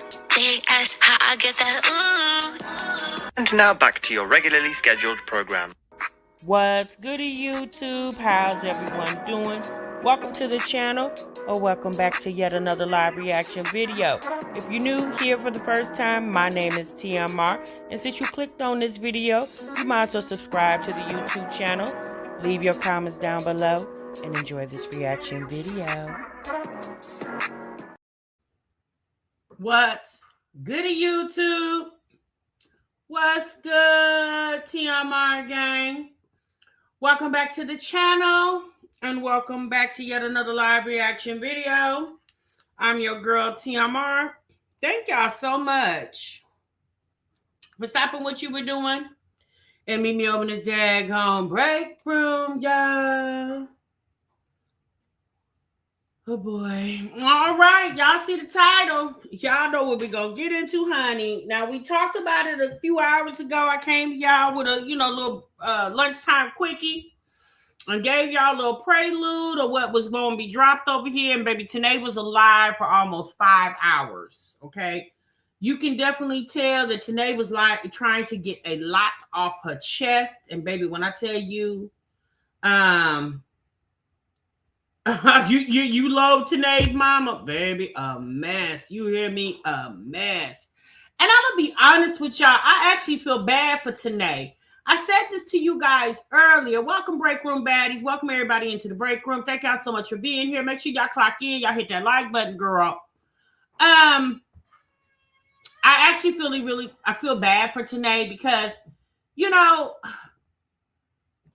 They ask how I get that ooh. And now back to your regularly scheduled program. What's goody, YouTube? How's everyone doing? Welcome to the channel, or welcome back to yet another live reaction video. If you're new here for the first time, my name is TMR, and since you clicked on this video, you might as well subscribe to the YouTube channel, leave your comments down below, and enjoy this reaction video. What's goody, YouTube? What's good, TMR gang? Welcome back to the channel, and welcome back to yet another live reaction video. I'm your girl, TMR. Thank y'all so much for stopping what you were doing and meet me over in this daggone break room, y'all. Oh, boy. All right, y'all see the title. Y'all know what we're going to get into, honey. Now, we talked about it a few hours ago. I came to y'all with a, little lunchtime quickie and gave y'all a little prelude of what was going to be dropped over here. And baby, Tannae was alive for almost 5 hours, okay? You can definitely tell that Tannae was like trying to get a lot off her chest. And baby, when I tell you, you love Tannae's mama, baby, a mess. You hear me? A mess. And I'm gonna be honest with y'all. I actually feel bad for Tannae. I said this to you guys earlier. Welcome, break room baddies. Welcome everybody into the break room. Thank y'all so much for being here. Make sure y'all clock in. Y'all hit that like button, girl. I actually I feel bad for Tannae because,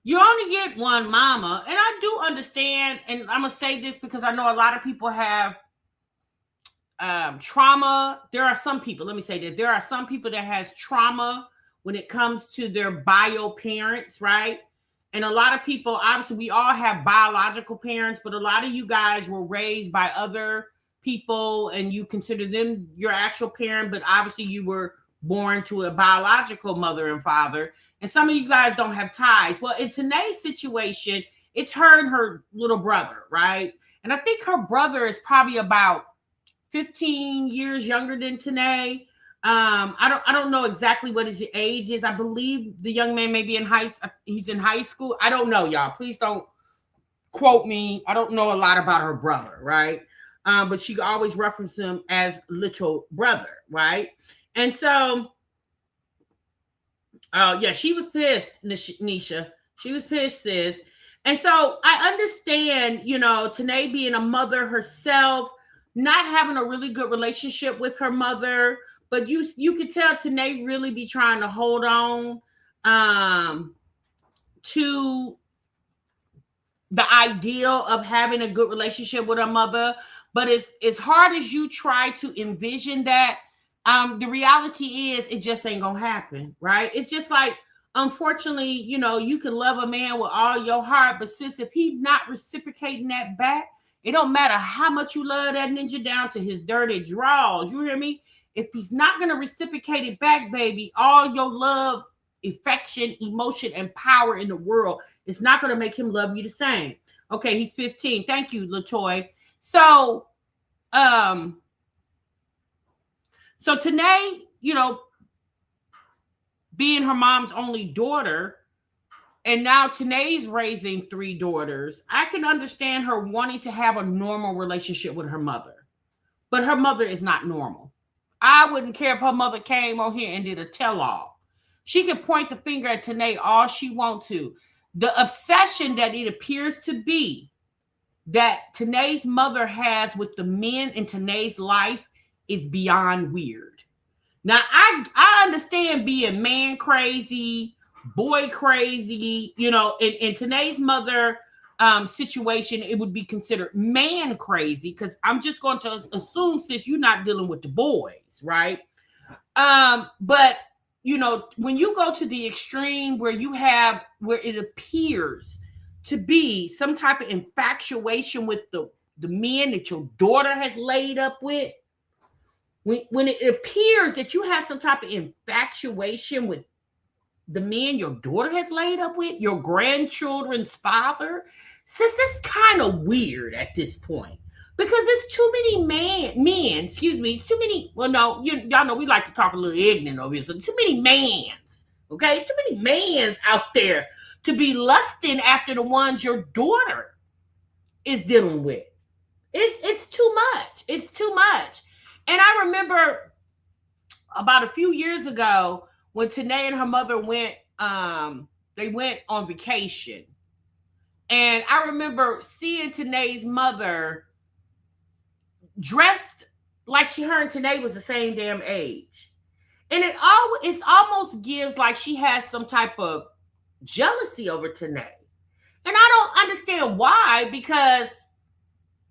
you only get one mama. And I do understand, and I'm going to say this because I know a lot of people have trauma. There are some people, let me say that, there are some people that has trauma when it comes to their bio parents, right? And a lot of people, obviously, we all have biological parents, but a lot of you guys were raised by other people and you consider them your actual parent, but obviously you were born to a biological mother and father. And some of you guys don't have ties. Well, in Tannae's situation, it's her and her little brother, right? And I think her brother is probably about 15 years younger than Tannae. I don't know exactly what his age is. I believe the young man may be he's in high school. I don't know, y'all. Please don't quote me. I don't know a lot about her brother, right? But she always references him as little brother, right? And so, yeah, she was pissed, Nisha. She was pissed, sis. And so I understand, Tannae being a mother herself, not having a really good relationship with her mother, but you could tell Tannae really be trying to hold on to the ideal of having a good relationship with her mother. But as hard as you try to envision that, the reality is it just ain't gonna happen, right? It's just like, unfortunately, you can love a man with all your heart, but sis, if he's not reciprocating that back, it don't matter how much you love that ninja down to his dirty drawers. You hear me? If he's not gonna reciprocate it back, baby, all your love, affection, emotion, and power in the world, it's not gonna make him love you the same. Okay, he's 15. Thank you, LaToy. So Tannae, being her mom's only daughter, and now Tannae's raising 3 daughters, I can understand her wanting to have a normal relationship with her mother. But her mother is not normal. I wouldn't care if her mother came on here and did a tell-all. She can point the finger at Tannae all she wants to. The obsession that it appears to be that Tannae's mother has with the men in Tannae's life is beyond weird. Now, I understand being man crazy, boy crazy, in Tannae's mother situation, it would be considered man crazy, because I'm just going to assume, sis, you're not dealing with the boys, right? But, when you go to the extreme where it appears to be some type of infatuation with the men that your daughter has laid up with, when it appears that you have some type of infatuation with the man your daughter has laid up with, your grandchildren's father, sis, it's kind of weird at this point. Because it's too many men, excuse me, too many, well, no, y'all know we like to talk a little ignorant over here, so too many mans, okay? Too many mans out there to be lusting after the ones your daughter is dealing with. It's too much. It's too much. And I remember about a few years ago when Tannae and her mother went, they went on vacation. And I remember seeing Tannae's mother dressed like her and Tannae was the same damn age. And it almost gives like she has some type of jealousy over Tannae. And I don't understand why, because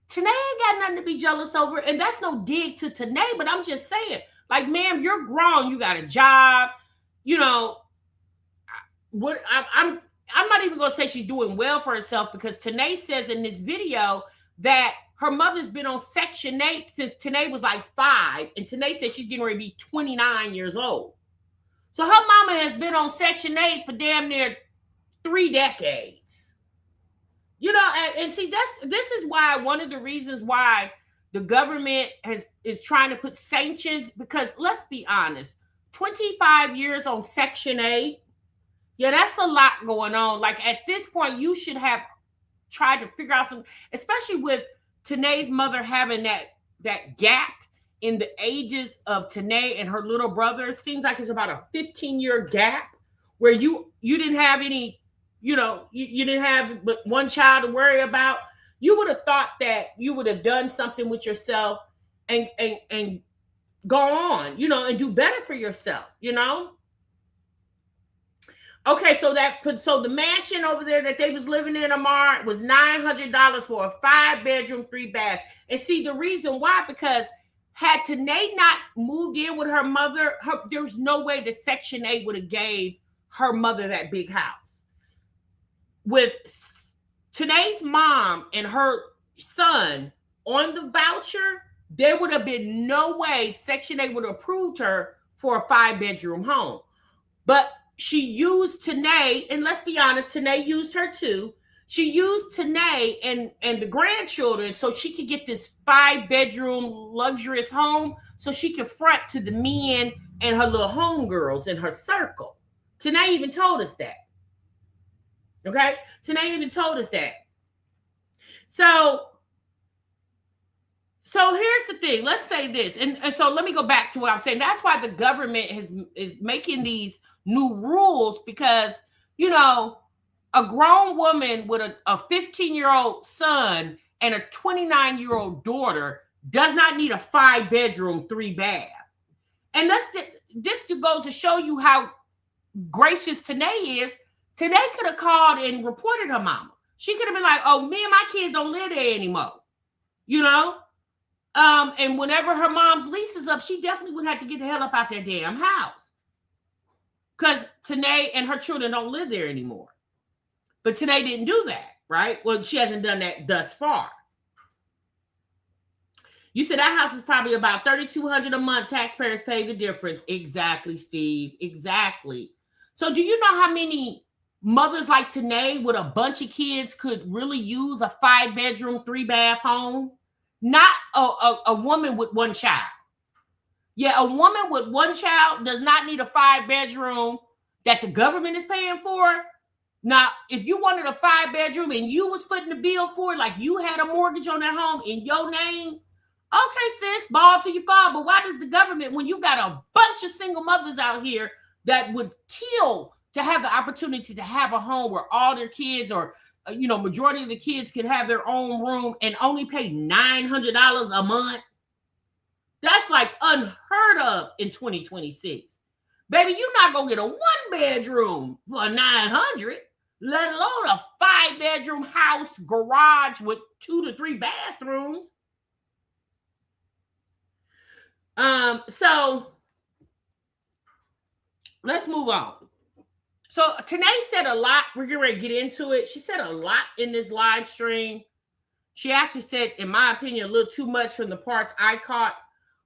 Tannae ain't got nothing to be jealous over. And that's no dig to Tannae, but I'm just saying, like, ma'am, you're grown. You got a job. You know, what I'm not even going to say she's doing well for herself, because Tannae says in this video that her mother's been on Section 8 since Tannae was like 5. And Tannae says she's getting ready to be 29 years old. So her mama has been on Section 8 for damn near 3 decades. You know, and see, this is why, one of the reasons why the government is trying to put sanctions, because let's be honest, 25 years on Section 8, yeah, that's a lot going on. Like, at this point, you should have tried to figure out some, especially with Tannae's mother having that gap in the ages of Tannae and her little brother. It seems like it's about a 15-year gap where you didn't have any, you know, you didn't have but one child to worry about. You would have thought that you would have done something with yourself and go on, you know, and do better for yourself, you know. Okay, so the mansion over there that they was living in, Amar, was $900 for a 5-bedroom, 3-bath. And see, the reason why, because had Tannae not moved in with her mother, there was no way the Section 8 would have gave her mother that big house. With Tannae's mom and her son on the voucher, there would have been no way Section 8 would have approved her for a 5-bedroom home. But she used Tannae, and let's be honest, Tannae used her too. She used Tannae and the grandchildren so she could get this 5-bedroom luxurious home so she could front to the men and her little homegirls in her circle. Tannae even told us that. Okay? Tannae even told us that. So here's the thing. Let's say this. And so let me go back to what I'm saying. That's why the government is making these new rules, because, you know, a grown woman with a 15-year-old son and a 29-year-old daughter does not need a 5-bedroom, 3-bath. And this to go to show you how gracious Tannae is. Tannae could have called and reported her mama. She could have been like, oh, me and my kids don't live there anymore. You know? And whenever her mom's lease is up, she definitely would have to get the hell up out that damn house. Because Tannae and her children don't live there anymore. But Tannae didn't do that, right? Well, she hasn't done that thus far. You said that house is probably about $3,200 a month. Taxpayers pay the difference. Exactly, Steve. Exactly. So do you know how many mothers like Tannae with a bunch of kids could really use a 5-bedroom, 3-bath home? Not a woman with one child. Yeah, a woman with one child does not need a 5-bedroom that the government is paying for. Now, if you wanted a 5-bedroom and you was footing the bill for it, like you had a mortgage on that home in your name, okay, sis, ball till you fall. But why does the government, when you got a bunch of single mothers out here that would kill to have the opportunity to have a home where all their kids, or you know, majority of the kids can have their own room, and only pay $900 a month? That's like unheard of in 2026. Baby, you're not going to get a 1-bedroom for $900, let alone a 5-bedroom house, garage with 2 to 3 bathrooms. So let's move on. So Tannae said a lot. We're getting ready to get into it. She said a lot in this live stream. She actually said, in my opinion, a little too much from the parts I caught.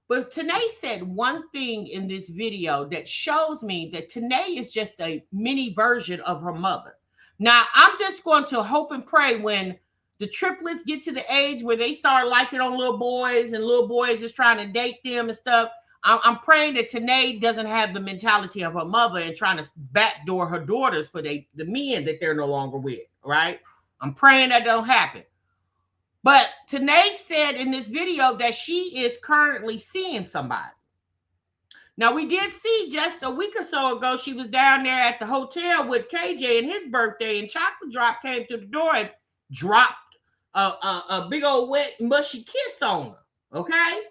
But Tannae said one thing in this video that shows me that Tannae is just a mini version of her mother. Now, I'm just going to hope and pray when the triplets get to the age where they start liking on little boys and little boys just trying to date them and stuff. I'm praying that Tannae doesn't have the mentality of her mother and trying to backdoor her daughters for the men that they're no longer with, right? I'm praying that don't happen. But Tannae said in this video that she is currently seeing somebody. Now, we did see just a week or so ago, she was down there at the hotel with KJ and his birthday, and Chocolate Drop came through the door and dropped a big old wet, mushy kiss on her, okay?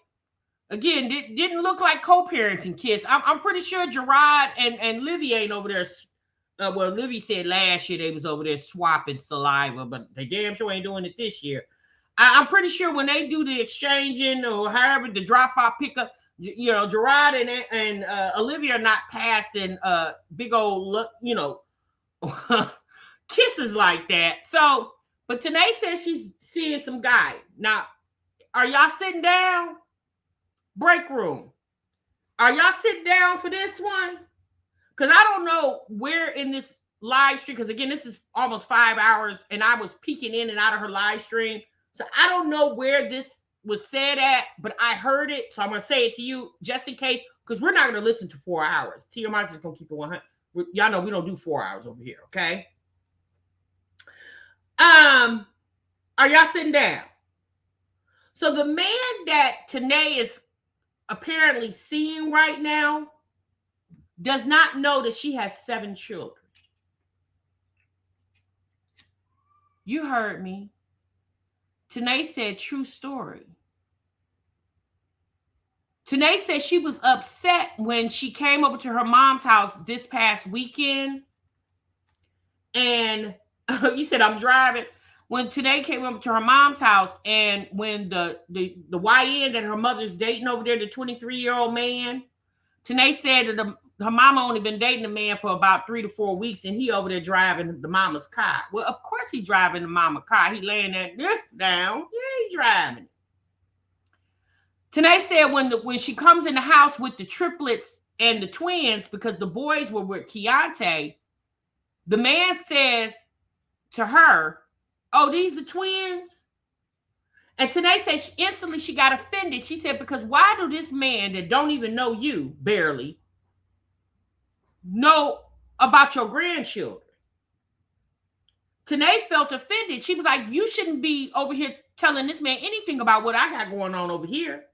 Again, didn't look like co-parenting kiss. I'm pretty sure Gerard and Livy ain't over there. Well, Livy said last year they was over there swapping saliva, but they damn sure ain't doing it this year. I'm pretty sure when they do the exchanging or however the drop-off pickup, you know, Gerard and Olivia are not passing big old, you know, kisses like that. So, but Tannae says she's seeing some guy. Now, are y'all sitting down? Break room. Are y'all sitting down for this one? Because I don't know where in this live stream, because again, this is almost 5 hours, and I was peeking in and out of her live stream. So I don't know where this was said at, but I heard it. So I'm going to say it to you just in case, because we're not going to listen to 4 hours. Tia Marks is going to keep it 100. Y'all know we don't do 4 hours over here, okay? Are y'all sitting down? So the man that Tannae is apparently seeing right now does not know that she has 7 children. You heard me. Tannae said, true story. Tannae said she was upset when she came over to her mom's house this past weekend. And you said, I'm driving. When Tannae came over to her mom's house, and when the YN that her mother's dating over there, the 23-year-old man, Tannae said that her mama only been dating the man for about 3 to 4 weeks, and he over there driving the mama's car. Well, of course he's driving the mama's car. He laying that down. Yeah, he driving. Tannae said when she comes in the house with the triplets and the twins, because the boys were with Keontae, the man says to her, oh, these are twins? And Tannae said instantly she got offended. She said, because why do this man that don't even know you, barely, know about your grandchildren? Tannae felt offended. She was like, you shouldn't be over here telling this man anything about what I got going on over here.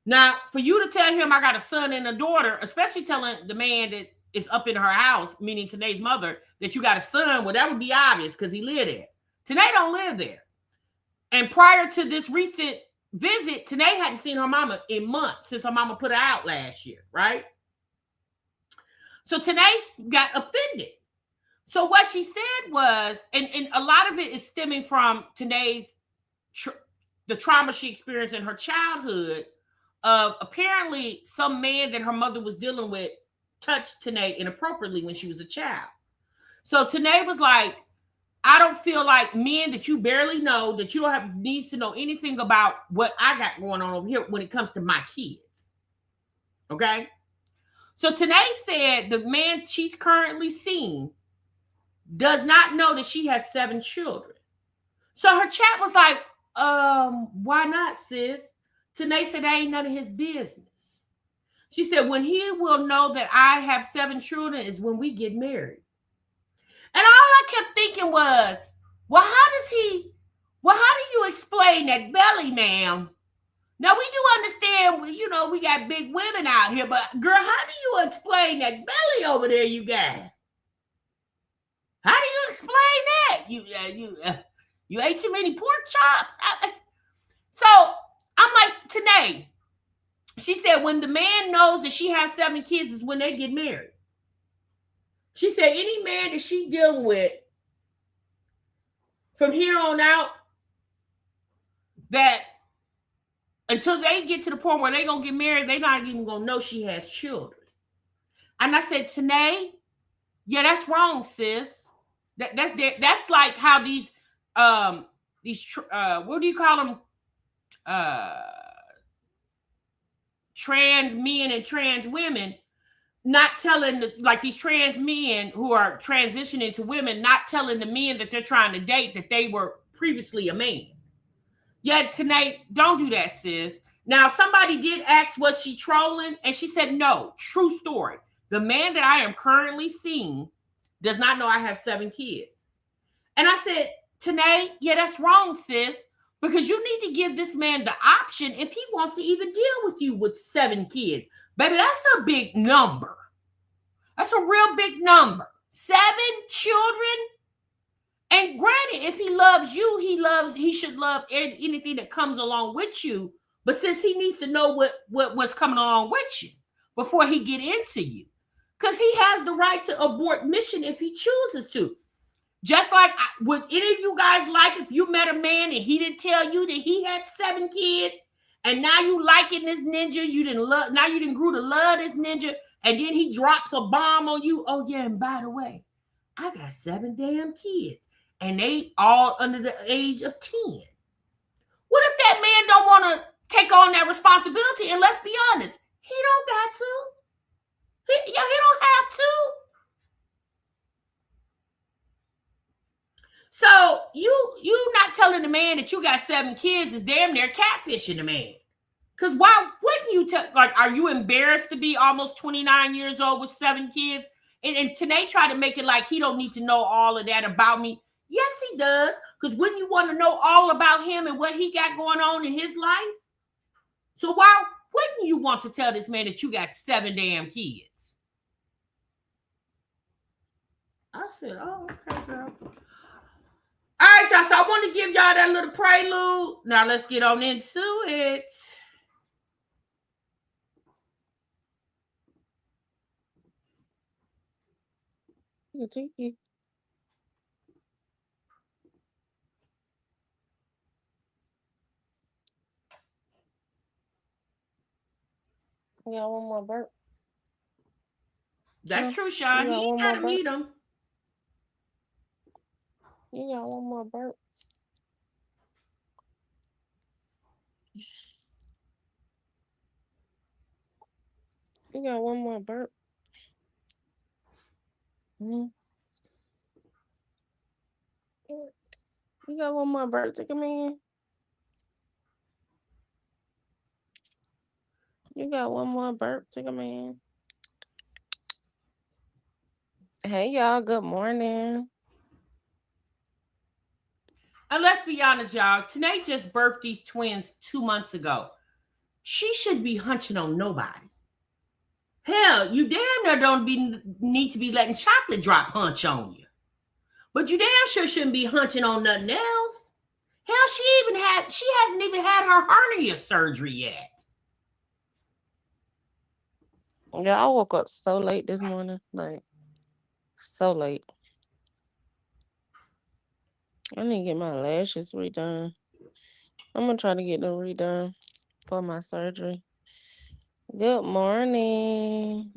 Now, for you to tell him I got a son and a daughter, especially telling the man that is up in her house, meaning Tannae's mother, that you got a son, well, that would be obvious because he lived there. Tannae don't live there. And prior to this recent visit, Tannae hadn't seen her mama in months since her mama put her out last year, right? So Tannae got offended. So what she said was, and a lot of it is stemming from Tannae's the trauma she experienced in her childhood of apparently some man that her mother was dealing with touched Tannae inappropriately when she was a child. So Tannae was like, I don't feel like men that you barely know, that you don't have needs to know anything about what I got going on over here when it comes to my kids. Okay? So Tannae said the man she's currently seeing does not know that she has 7 children. So her chat was like, why not, sis? Tannae said that ain't none of his business. She said, when he will know that I have 7 children is when we get married. And all I kept thinking was, well, how do you explain that belly, ma'am? Now, we do understand, you know, we got big women out here, but girl, how do you explain that belly over there you got? How do you explain that? You ate too many pork chops? So I'm like, Tannae, she said, when the man knows that she has 7 kids is when they get married. She said, any man that she dealing with from here on out, that until they get to the point where they're going to get married, they're not even going to know she has children. And I said, Tannae, yeah, that's wrong, sis. That's like how these what do you call them? Trans men and trans women not telling like these trans men who are transitioning to women, not telling the men that they're trying to date that they were previously a man. Yet Tannae, don't do that, sis. Now, somebody did ask, was she trolling? And she said, no, true story. The man that I am currently seeing does not know I have 7 kids. And I said, Tannae, yeah, that's wrong, sis, because you need to give this man the option if he wants to even deal with you with 7 kids. Baby, that's a big number. That's a real big number. 7 children. And granted, if he loves you, he should love anything that comes along with you. But since he needs to know what's coming along with you before he get into you, because he has the right to abort mission if he chooses to. Just like, would any of you guys like if you met a man and he didn't tell you that he had 7 kids, and now you liking this ninja, you didn't grew to love this ninja, and then he drops a bomb on you. Oh yeah, and by the way, I got 7 damn kids, and they all under the age of 10. What if that man don't want to take on that responsibility? And let's be honest, he don't got to. He don't have to. So you not telling the man that you got 7 kids is damn near catfishing the man. Because why wouldn't you tell? Like, are you embarrassed to be almost 29 years old with 7 kids? And Tannae try to make it like he don't need to know all of that about me. Yes, he does. Because wouldn't you want to know all about him and what he got going on in his life? So why wouldn't you want to tell this man that you got 7 damn kids? I said, oh, okay, girl. All right, y'all. So I want to give y'all that little prelude. Now let's get on into it. Thank you. You got one more burp. That's true, Sean. He ain't got to meet him. You got one more burp. You got one more burp. Mm-hmm. You got one more burp to come in. You got one more burp to come in. Hey, y'all. Good morning. And let's be honest, y'all. Tannae just birthed these twins 2 months ago. She shouldn't be hunching on nobody. Hell, you damn near don't need to be letting chocolate drop hunch on you. But you damn sure shouldn't be hunching on nothing else. Hell, she hasn't even had her hernia surgery yet. Yeah, I woke up so late this morning. Like, so late. I need to get my lashes redone. I'm going to try to get them redone for my surgery. Good morning.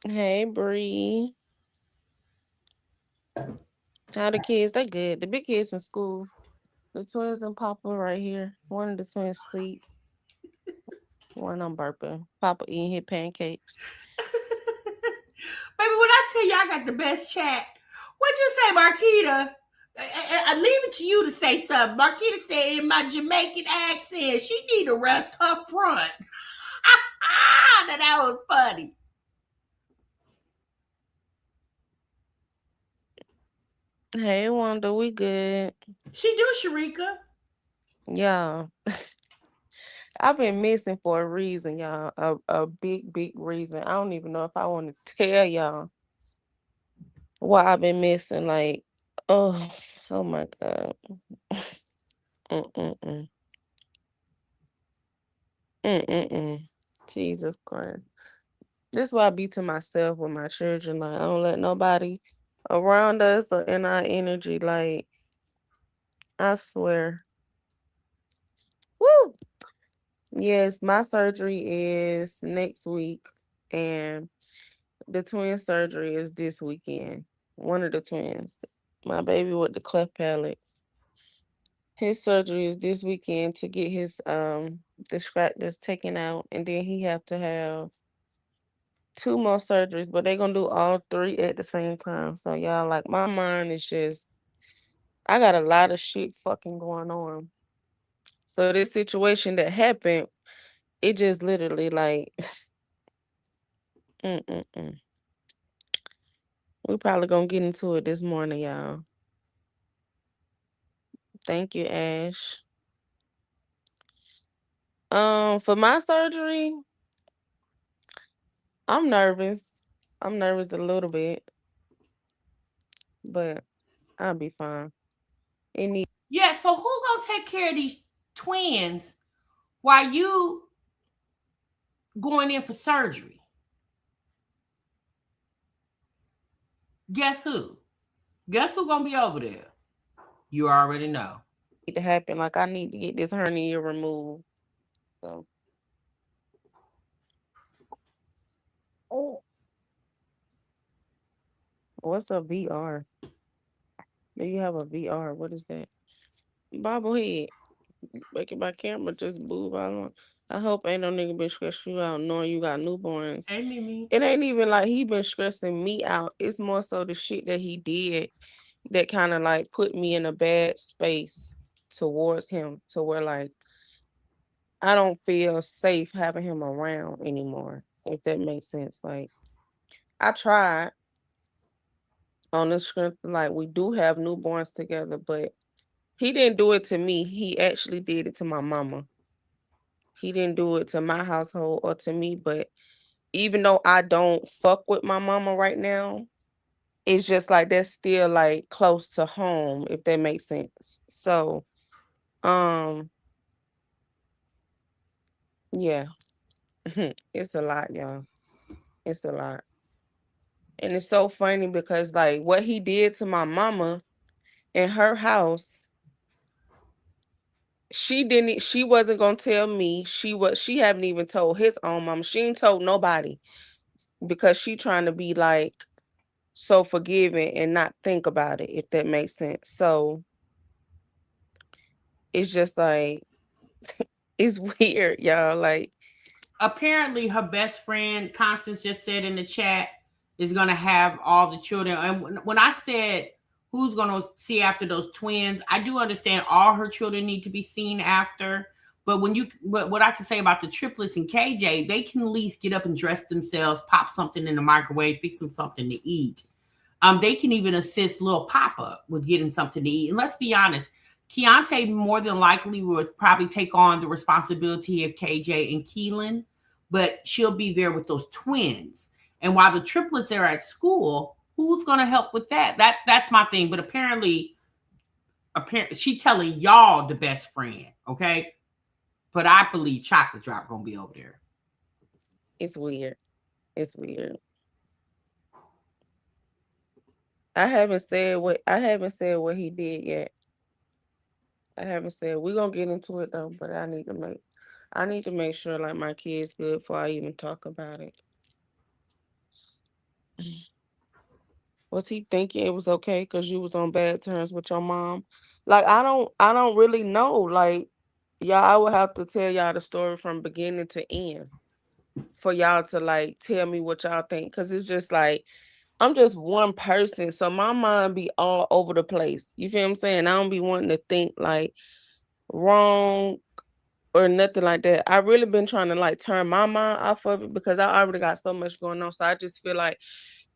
Hey, Bree. How the kids? They good. The big kids in school. The twins and Papa right here. One of the twins sleep. One I'm burping. Papa eating his pancakes. Baby, when I tell you I got the best chat, what'd you say, Marquita? I leave it to you to say something. Marquita said in my Jamaican accent, she need to rest her front. Now that was funny. Hey, Wanda, we good. She do, Sharika. Yeah. I've been missing for a reason, y'all. A big, big reason. I don't even know if I want to tell y'all why I've been missing. Like, oh my God. Mm-mm-mm. Mm-mm-mm. Jesus Christ. This is why I be to myself with my children. Like, I don't let nobody around us or in our energy. Like, I swear. Woo! Yes, my surgery is next week, and the twin surgery is this weekend. One of the twins, my baby with the cleft palate. His surgery is this weekend to get his the scratch that's taken out, and then he have to have 2 more surgeries, but they're gonna do all 3 at the same time. So y'all, like, my mind is just, I got a lot of shit fucking going on. So this situation that happened, it just literally like, mm-mm-mm. We probably gonna get into it this morning, y'all. Thank you, Ash. For my surgery, I'm nervous. I'm nervous a little bit, but I'll be fine. It need Yeah, so who gonna take care of these twins while you going in for surgery? Guess who? Guess who gonna be over there? You already know. to happen. Like, I need to get this hernia removed. So, oh, what's a VR? Do you have a VR? What is that? Bobblehead. Making my camera just move out. I hope ain't no nigga been stressing you out knowing you got newborns. Hey, Mimi. It ain't even like he been stressing me out. It's more so the shit that he did that kind of like put me in a bad space towards him, to where like I don't feel safe having him around anymore, if that makes sense. Like, I tried on the strength, like, we do have newborns together, but he didn't do it to me. He actually did it to my mama. He didn't do it to my household or to me, but even though I don't fuck with my mama right now, it's just like that's still like close to home, if that makes sense. So, um, yeah, it's a lot, y'all. It's a lot. And it's so funny because like what he did to my mama in her house, she wasn't gonna tell me. She haven't even told his own mama. She ain't told nobody because she trying to be like so forgiving and not think about it, if that makes sense. So it's just like it's weird, y'all. Like, Apparently, her best friend, Constance, just said in the chat, is gonna have all the children. And when I said who's gonna see after those twins, I do understand all her children need to be seen after. But what I can say about the triplets and KJ, they can at least get up and dress themselves, pop something in the microwave, fix them something to eat. They can even assist little Papa with getting something to eat. And let's be honest, Keontae more than likely would probably take on the responsibility of KJ and Keelan, but she'll be there with those twins. And while the triplets are at school, who's going to help with that? That's my thing. But apparently, she telling y'all the best friend, okay? But I believe Chocolate Drop gonna be over there. it's weird. It's weird. I haven't said what he did yet. I haven't said. We're gonna get into it though, but I need to make sure like my kids good before I even talk about it. Was he thinking it was okay because you was on bad terms with your mom? Like, I don't really know. Like, y'all, I would have to tell y'all the story from beginning to end for y'all to like tell me what y'all think. Cause it's just like I'm just one person. So my mind be all over the place. You feel what I'm saying? I don't be wanting to think like wrong or nothing like that. I really been trying to like turn my mind off of it because I already got so much going on. So I just feel like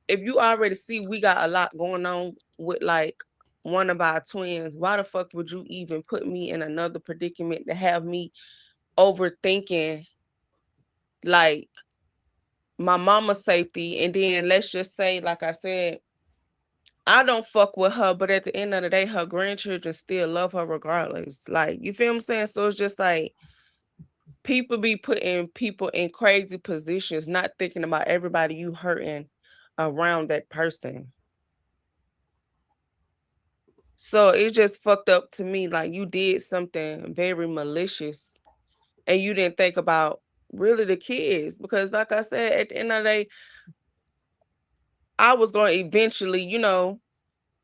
if you already see we got a lot going on with like one of our twins, why the fuck would you even put me in another predicament to have me overthinking like my mama's safety? And then let's just say, like I said, I don't fuck with her, but at the end of the day, her grandchildren still love her regardless. Like, you feel what I'm saying? So it's just like people be putting people in crazy positions, not thinking about everybody you hurting around that person. So it just fucked up to me. Like, you did something very malicious and you didn't think about really the kids. Because like I said, at the end of the day, I was going to eventually,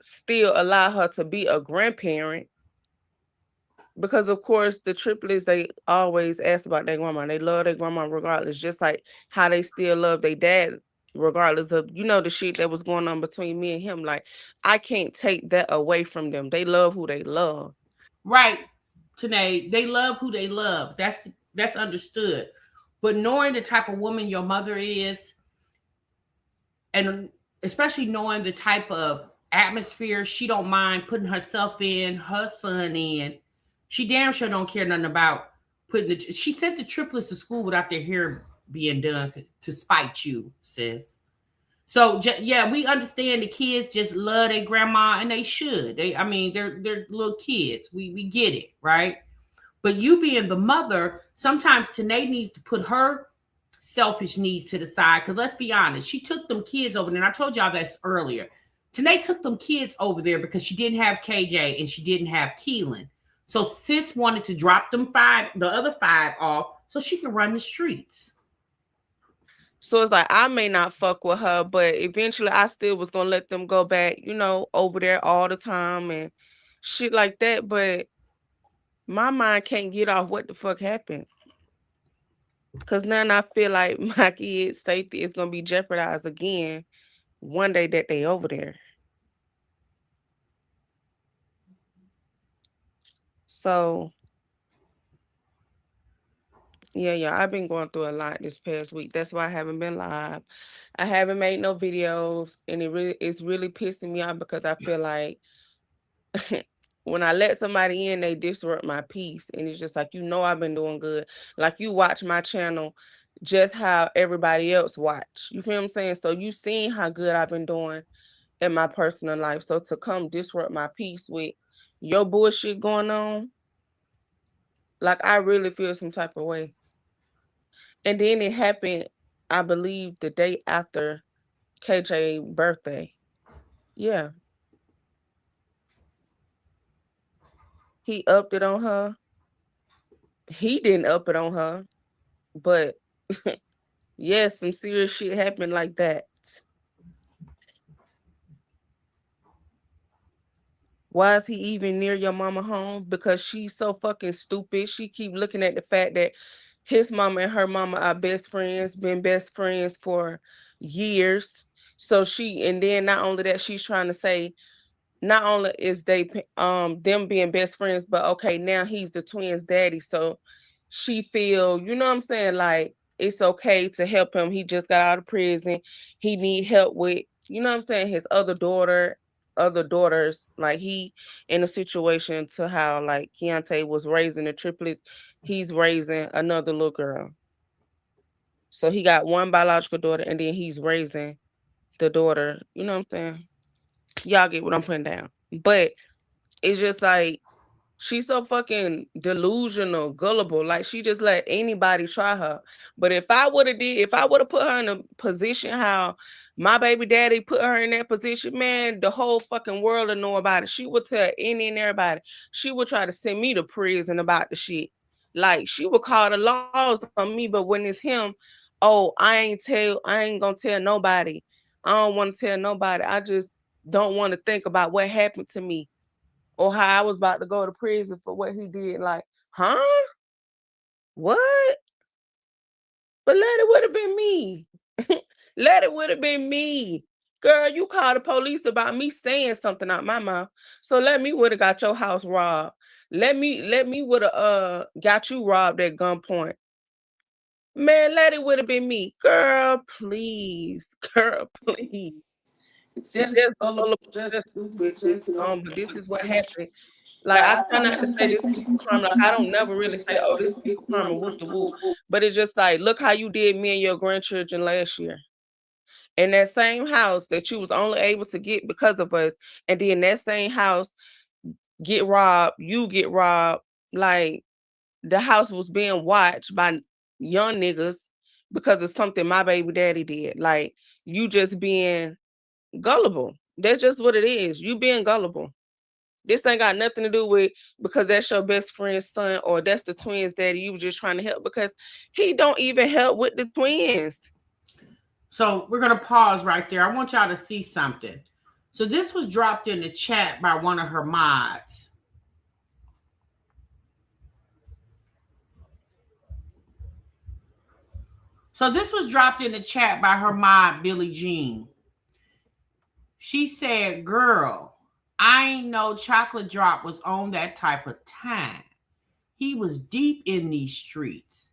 still allow her to be a grandparent. Because of course the triplets, they always ask about their grandma. They love their grandma regardless, just like how they still love their dad regardless of, you know, the shit that was going on between me and him. Like, I can't take that away from them. They love who they love. Right, Tannae, they love who they love. That's understood. But knowing the type of woman your mother is, and especially knowing the type of atmosphere she don't mind putting herself in, her son in, she damn sure don't care nothing about putting the. She sent the triplets to school without their hair being done to spite you, sis. So yeah, we understand the kids just love their grandma, and they should. I mean, they're little kids. We get it, right? But you being the mother, sometimes Tanay needs to put her selfish needs to the side. Because let's be honest, she took them kids over there. And I told y'all this earlier. Tanay took them kids over there because she didn't have KJ and she didn't have Keelan. So sis wanted to drop the other five off so she could run the streets. So it's like, I may not fuck with her, but eventually I still was gonna let them go back, you know, over there all the time and shit like that. But my mind can't get off what the fuck happened. Cause now I feel like my kids' safety is gonna be jeopardized again one day that they over there. So yeah, I've been going through a lot this past week. That's why I haven't been live. I haven't made no videos, and it's really pissing me off because I feel like when I let somebody in, they disrupt my peace. And it's just like, you know, I've been doing good. Like, you watch my channel just how everybody else watch. You feel what I'm saying? So you seen how good I've been doing in my personal life. So to come disrupt my peace with your bullshit going on, like, I really feel some type of way. And then it happened, I believe, the day after KJ birthday. Yeah. He upped it on her. He didn't up it on her, but yes, some serious shit happened like that. Why is he even near your mama home? Because she's so fucking stupid. She keep looking at the fact that his mama and her mama are best friends, been best friends for years. So and then not only that, she's trying to say not only is them being best friends, but okay, now he's the twins' daddy. So she feel, you know what I'm saying, like it's okay to help him. He just got out of prison. He need help with, you know what I'm saying, his other daughters. Like, he in a situation to how like Keontae was raising the triplets, he's raising another little girl. So he got one biological daughter, and then he's raising the daughter. You know what I'm saying? Y'all get what I'm putting down. But it's just like, she's so fucking delusional, gullible. Like, she just let anybody try her. But if I would have put her in a position how my baby daddy put her in that position, man, the whole fucking world would know about it. She would tell any and everybody. She would try to send me to prison about the shit. Like, she would call the laws on me, but when it's him, oh, I ain't gonna tell nobody. I don't want to tell nobody. I just don't want to think about what happened to me or how I was about to go to prison for what he did. Like, huh? What? But let it would have been me. Let it would have been me. Girl, you called the police about me saying something out my mouth. So let me would have got your house robbed. Let me would have got you robbed at gunpoint. Man, let it would have been me. Girl, please. Girl, please. Just gullible, just stupid, just but this is what happened. Like, I try not to say this people karma. Like, I don't never really say, oh, this people karma, whoop the whoop. But it's just like, look how you did me and your grandchildren last year. In that same house that you was only able to get because of us, and then that same house get robbed, you get robbed. Like, the house was being watched by young niggas because of something my baby daddy did. Like, you just being gullible. That's just what it is. You being gullible. This ain't got nothing to do with because that's your best friend's son or that's the twins daddy. You were just trying to help because he don't even help with the twins. So we're gonna pause right there. I want y'all to see something. So this was dropped in the chat by one of her mods. So this was dropped in the chat by her mod, Billie Jean. She said, girl, I ain't know Chocolate Drop was on that type of time. He was deep in these streets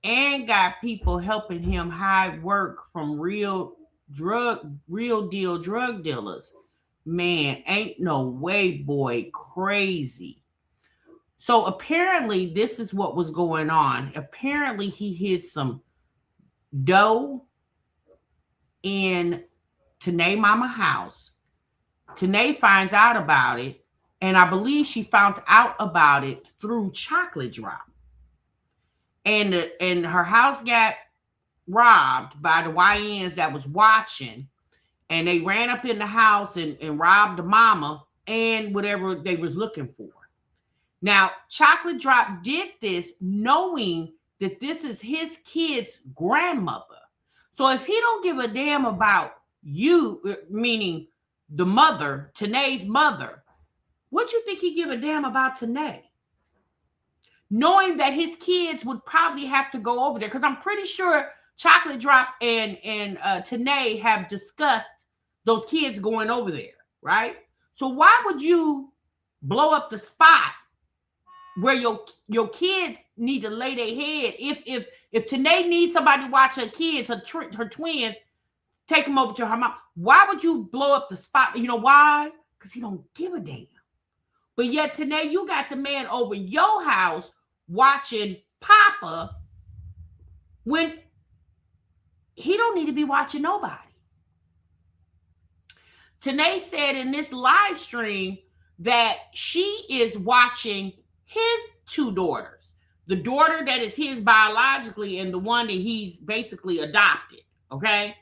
and got people helping him hide work from real deal drug dealers. Man, ain't no way, boy, crazy. So apparently this is what was going on. Apparently he hid some dough in Tannae mama house. Tannae finds out about it, and I believe she found out about it through Chocolate Drop. And her house got robbed by the YNs that was watching, and they ran up in the house and robbed the mama and whatever they was looking for. Now, Chocolate Drop did this knowing that this is his kid's grandmother. So if he don't give a damn about you, meaning the mother, Tannae's mother, what you think he give a damn about Tannae? Knowing that his kids would probably have to go over there, because I'm pretty sure Chocolate Drop and Tannae have discussed those kids going over there, right? So why would you blow up the spot where your kids need to lay their head? If Tannae needs somebody to watch her kids, her twins, take them over to her mom. Why would you blow up the spot? You know why? Because he don't give a damn. But yet Tannae, you got the man over your house watching Papa when he don't need to be watching nobody. Tannae said in this live stream that she is watching his two daughters, the daughter that is his biologically and the one that he's basically adopted, okay?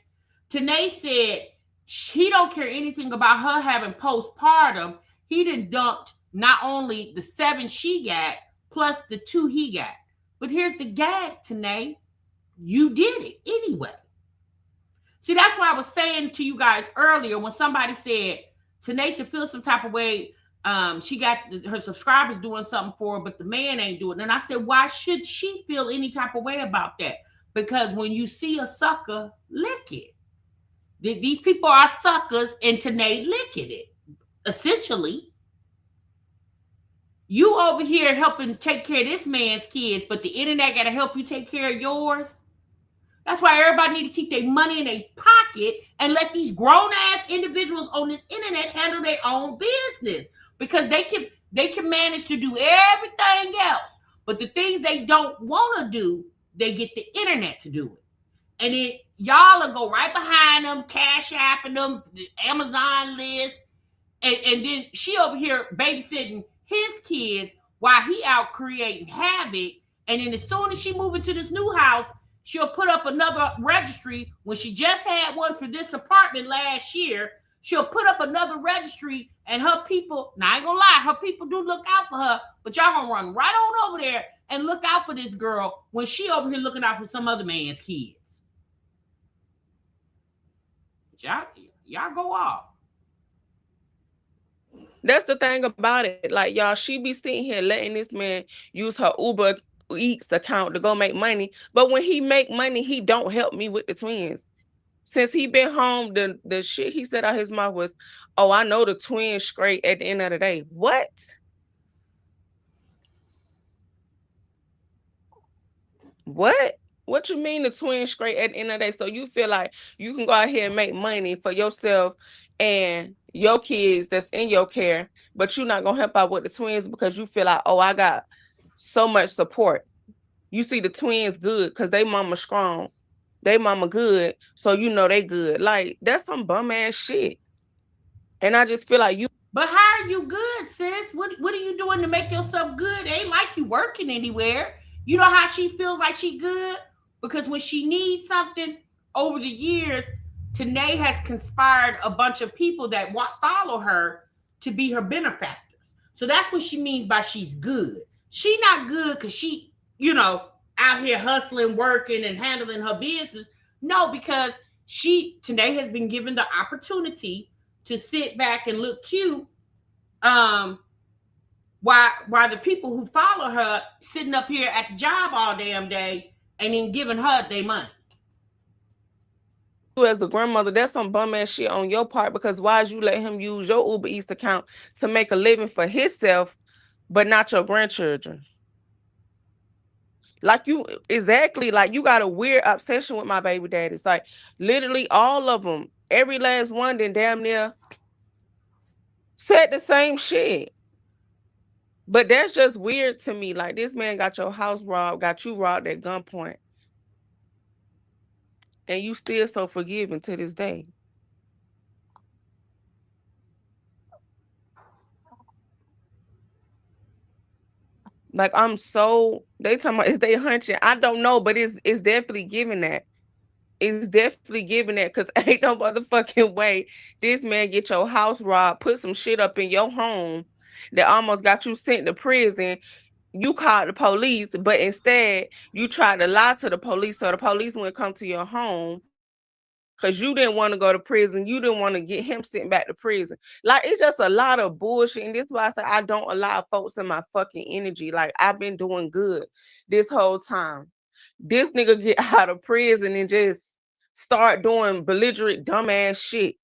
Tannae said he don't care anything about her having postpartum. He done dumped not only the 7 she got, plus the 2 he got. But here's the gag, Tannae. You did it anyway. See, that's why I was saying to you guys earlier when somebody said Tannae should feel some type of way. She got her subscribers doing something for her, but the man ain't doing it. And I said, why should she feel any type of way about that? Because when you see a sucker, lick it. These people are suckers, and Tannae licking it. Essentially, you over here helping take care of this man's kids, but the internet got to help you take care of yours. That's why everybody need to keep their money in their pocket and let these grown-ass individuals on this internet handle their own business, because they can manage to do everything else, but the things they don't want to do, they get the internet to do it. And then y'all will go right behind them, cash apping them, the Amazon list, and then she over here babysitting his kids while he out creating havoc. And then as soon as she move into this new house, she'll put up another registry. When she just had one for this apartment last year, she'll put up another registry, and her people, now I ain't gonna lie, her people do look out for her, but y'all gonna run right on over there and look out for this girl when she over here looking out for some other man's kids. Y'all go off. That's the thing about it. Like, y'all, she be sitting here letting this man use her Uber Eats account to go make money. But when he make money, he don't help me with the twins. Since he been home, the shit he said out his mouth was, oh, I know the twins straight at the end of the day. What? What? What you mean the twins straight at the end of the day? So you feel like you can go out here and make money for yourself and your kids that's in your care, but you're not going to help out with the twins because you feel like, oh, I got so much support. You see the twins good because they mama strong. They mama good, so you know they good. Like, that's some bum ass shit. And I just feel like you. But how are you good, sis? What are you doing to make yourself good? It ain't like you working anywhere. You know how she feels like she good? Because when she needs something over the years, Tannae has conspired a bunch of people that follow her to be her benefactors. So that's what she means by she's good. She not good because she, out here hustling, working, and handling her business. No, because Tannae has been given the opportunity to sit back and look cute, while the people who follow her sitting up here at the job all damn day and then giving her their money. as the grandmother, that's some bum ass shit on your part, because why did you let him use your Uber Eats account to make a living for himself, but not your grandchildren? Like you, exactly, like you got a weird obsession with my baby daddy. It's like literally all of them, every last one, then damn near said the same shit. But that's just weird to me. Like this man got your house robbed, got you robbed at gunpoint, and you still so forgiving to this day. Like I'm so, they talking about is they hunching? I don't know, but it's definitely giving that. It's definitely giving that, because ain't no motherfucking way this man get your house robbed, put some shit up in your home that almost got you sent to prison. You called the police, but instead you tried to lie to the police so the police wouldn't come to your home because you didn't want to go to prison. You didn't want to get him sent back to prison. Like, it's just a lot of bullshit. And this is why I say I don't allow folks in my fucking energy. Like, I've been doing good this whole time. This nigga get out of prison and just start doing belligerent, dumbass shit.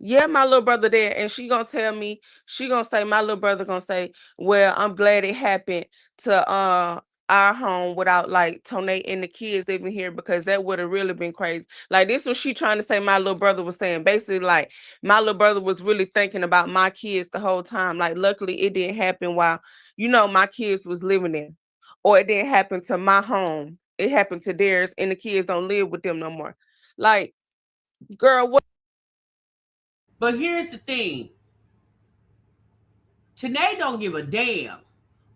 Yeah, my little brother there, and she gonna tell me, she gonna say, my little brother gonna say, well, I'm glad it happened to our home without like Tannae and the kids living here, because that would have really been crazy. Like this was she trying to say my little brother was saying. Basically, like my little brother was really thinking about my kids the whole time. Like luckily it didn't happen while, my kids was living there. Or it didn't happen to my home. It happened to theirs, and the kids don't live with them no more. Like, girl, what? But here's the thing. Tannae don't give a damn,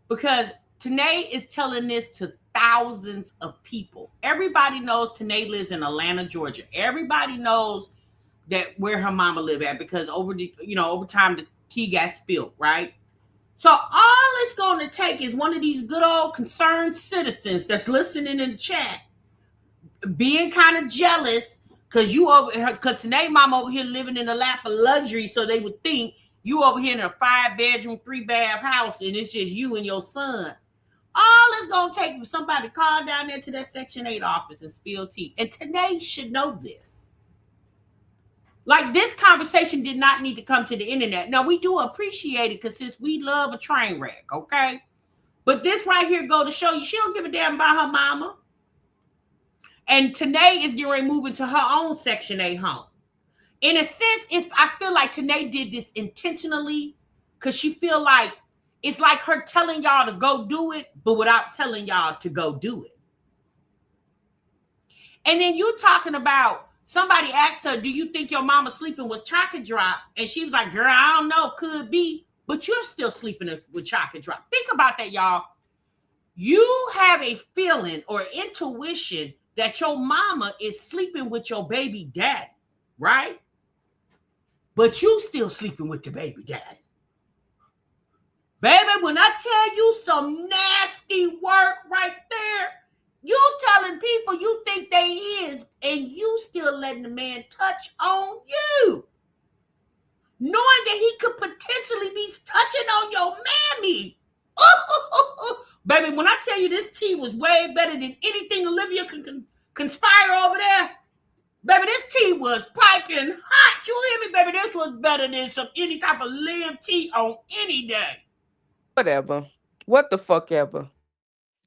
because Tannae is telling this to thousands of people. Everybody knows Tannae lives in Atlanta, Georgia. Everybody knows that where her mama live at, because over time the tea got spilled, right? So all it's going to take is one of these good old concerned citizens that's listening in the chat being kind of jealous because because Tannae mama over here living in the lap of luxury, so they would think you over here in a 5-bedroom, 3-bath house, and it's just you and your son. All it's gonna take is somebody to call down there to that Section 8 office and spill tea. And Tannae should know this. Like, this conversation did not need to come to the internet. Now, we do appreciate it because since we love a train wreck, okay? But this right here go to show you she don't give a damn about her mama. And Tannae is getting ready to move into her own Section 8 home. In a sense, if I feel like Tannae did this intentionally, because she feel like it's like her telling y'all to go do it, but without telling y'all to go do it. And then you talking about somebody asked her, do you think your mama sleeping with Chocolate Drop? And she was like, girl, I don't know, could be, but you're still sleeping with Chocolate Drop. Think about that, y'all. You have a feeling or intuition that your mama is sleeping with your baby daddy, right? But you still sleeping with the baby daddy. Baby, when I tell you some nasty work right there, you telling people you think they is, and you still letting the man touch on you. Knowing that he could potentially be touching on your mammy. Baby, when I tell you this tea was way better than anything Olivia can conspire over there, baby, this tea was piping hot. You hear me, baby? This was better than any type of live tea on any day. Whatever. What the fuck ever.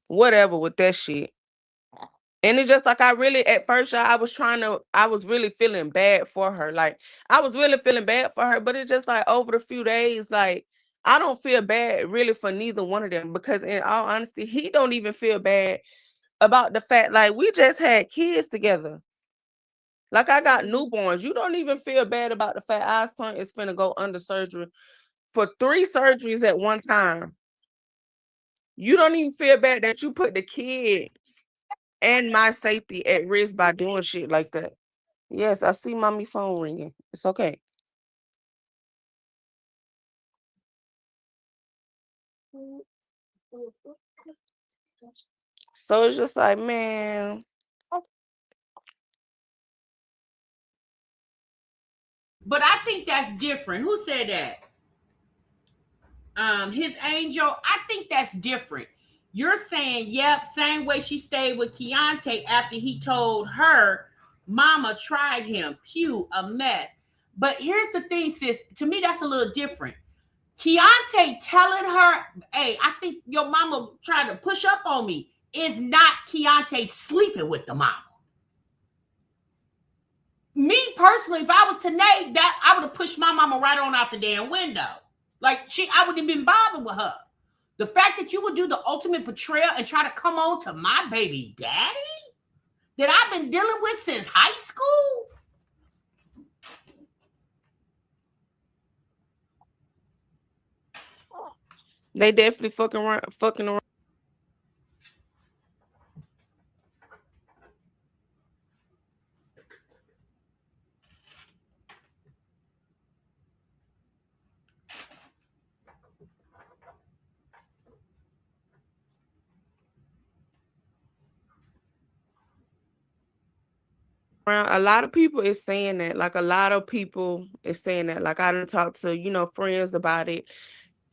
Whatever with that shit. And it's just like I really, at first, y'all, I was really feeling bad for her. Like, I was really feeling bad for her, but it's just like over the few days, like, I don't feel bad really for neither one of them, because in all honesty, he don't even feel bad about the fact, like, we just had kids together. Like, I got newborns. You don't even feel bad about the fact our son is finna go under surgery for 3 surgeries at one time. You don't even feel bad that you put the kids and my safety at risk by doing shit like that. Yes, I see mommy phone ringing. It's okay. So it's just like, man. But I think that's different. Who said that? His angel, I think that's different. You're saying, yep, same way she stayed with Keontae after he told her mama tried him. Pew, a mess. But here's the thing, sis. To me, that's a little different. Keontae telling her, hey, I think your mama tried to push up on me, is not Keontae sleeping with the mama. Me personally, if I was Tannae, that I would have pushed my mama right on out the damn window. Like I would have been bothered with her. The fact that you would do the ultimate betrayal and try to come on to my baby daddy that I've been dealing with since high school. They definitely fucking around. A lot of people is saying that. Like, a lot of people is saying that. Like, I done talked to, friends about it.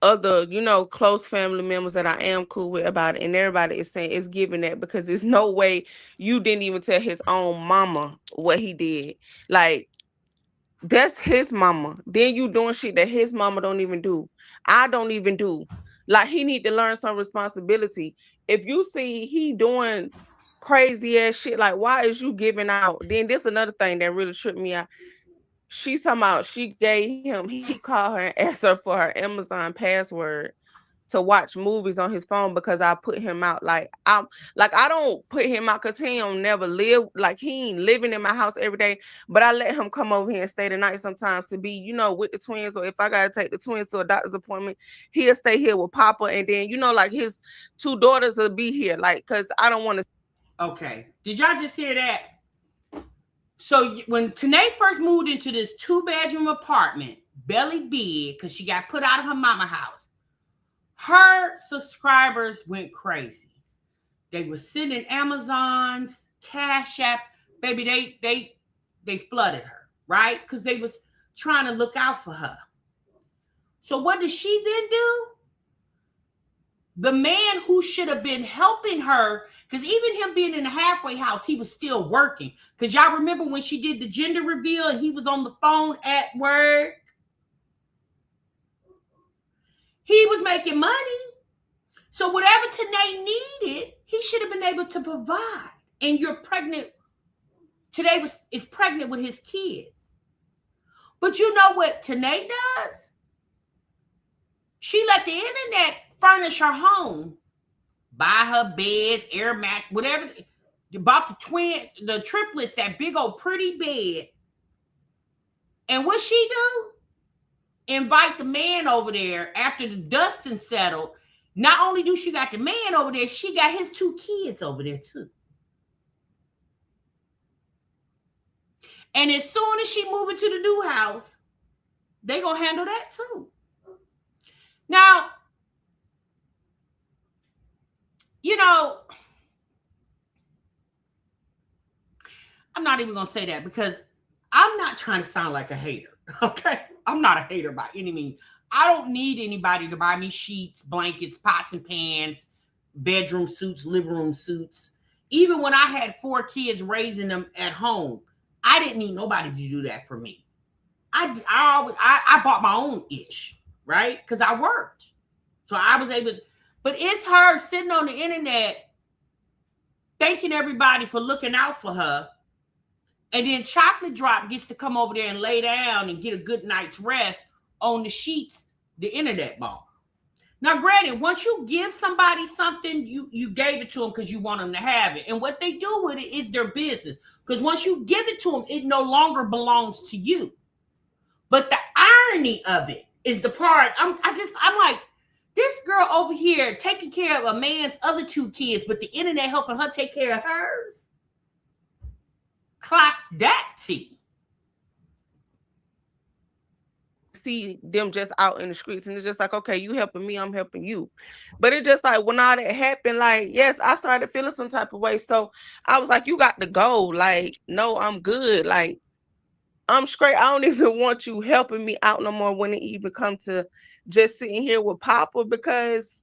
Other, close family members that I am cool with about it. And everybody is saying it's giving that, because there's no way you didn't even tell his own mama what he did. Like, that's his mama. Then you doing shit that his mama don't even do. I don't even do. Like, he need to learn some responsibility. If you see he doing crazy ass shit, like, why is you giving out? Then this another thing that really tripped me out. She's talking about he called her and asked her for her Amazon password to watch movies on his phone because I put him out. Like, I don't put him out because he don't never live, like, he ain't living in my house every day, but I let him come over here and stay the night sometimes to be, with the twins, or if I gotta take the twins to a doctor's appointment, he'll stay here with Papa, and then, like, his 2 daughters will be here, like, because I don't want to. Okay, did y'all just hear that? So when Tannae first moved into this 2-bedroom apartment, belly big, because she got put out of her mama house, her subscribers went crazy. They were sending Amazons, Cash App, baby. They flooded her, right? Because they was trying to look out for her. So what did she then do? The man who should have been helping her, because even him being in the halfway house, he was still working. Because y'all remember when she did the gender reveal and he was on the phone at work? He was making money. So whatever Tannae needed, he should have been able to provide. And you're pregnant. Tannae is pregnant with his kids. But you know what Tannae does? She let the internet furnish her home. Buy her beds, air mattress, whatever. You bought the triplets, that big old pretty bed. And what she do? Invite the man over there after the dusting settled. Not only do she got the man over there, she got his 2 kids over there too. And as soon as she move into the new house, they gonna handle that too. Now, I'm not even gonna say that because I'm not trying to sound like a hater. Okay, I'm not a hater by any means. I don't need anybody to buy me sheets, blankets, pots and pans, bedroom suits, living room suits. Even when I had 4 kids raising them at home, I didn't need nobody to do that for me. I bought my own ish, right? Because I worked. So I was able to, but it's her sitting on the internet thanking everybody for looking out for her. And then Chocolate Drop gets to come over there and lay down and get a good night's rest on the sheets the internet bought. Now, granted, once you give somebody something, you gave it to them because you want them to have it. And what they do with it is their business. Because once you give it to them, it no longer belongs to you. But the irony of it is the part, I'm like, this girl over here taking care of a man's other 2 kids, but the internet helping her take care of hers. Clock that T. See them just out in the streets, and it's just like, okay, you helping me, I'm helping you. But it just like, when all that happened, like, yes, I started feeling some type of way. So I was like, you got to go. Like, no, I'm good. Like, I'm straight. I don't even want you helping me out no more when it even come to just sitting here with Papa, because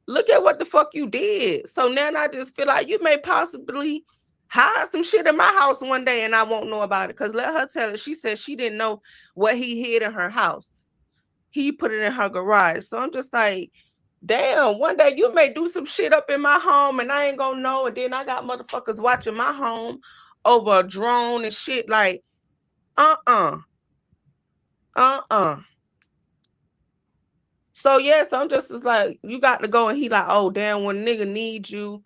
look at what the fuck you did. So now I just feel like you may possibly hide some shit in my house one day and I won't know about it. Because let her tell it. She said she didn't know what he hid in her house. He put it in her garage. So I'm just like, damn, one day you may do some shit up in my home and I ain't gonna know. And then I got motherfuckers watching my home over a drone and shit. Like, uh-uh. Uh-uh. So yes, I'm just like, you got to go, and he like, oh damn, when a nigga needs you,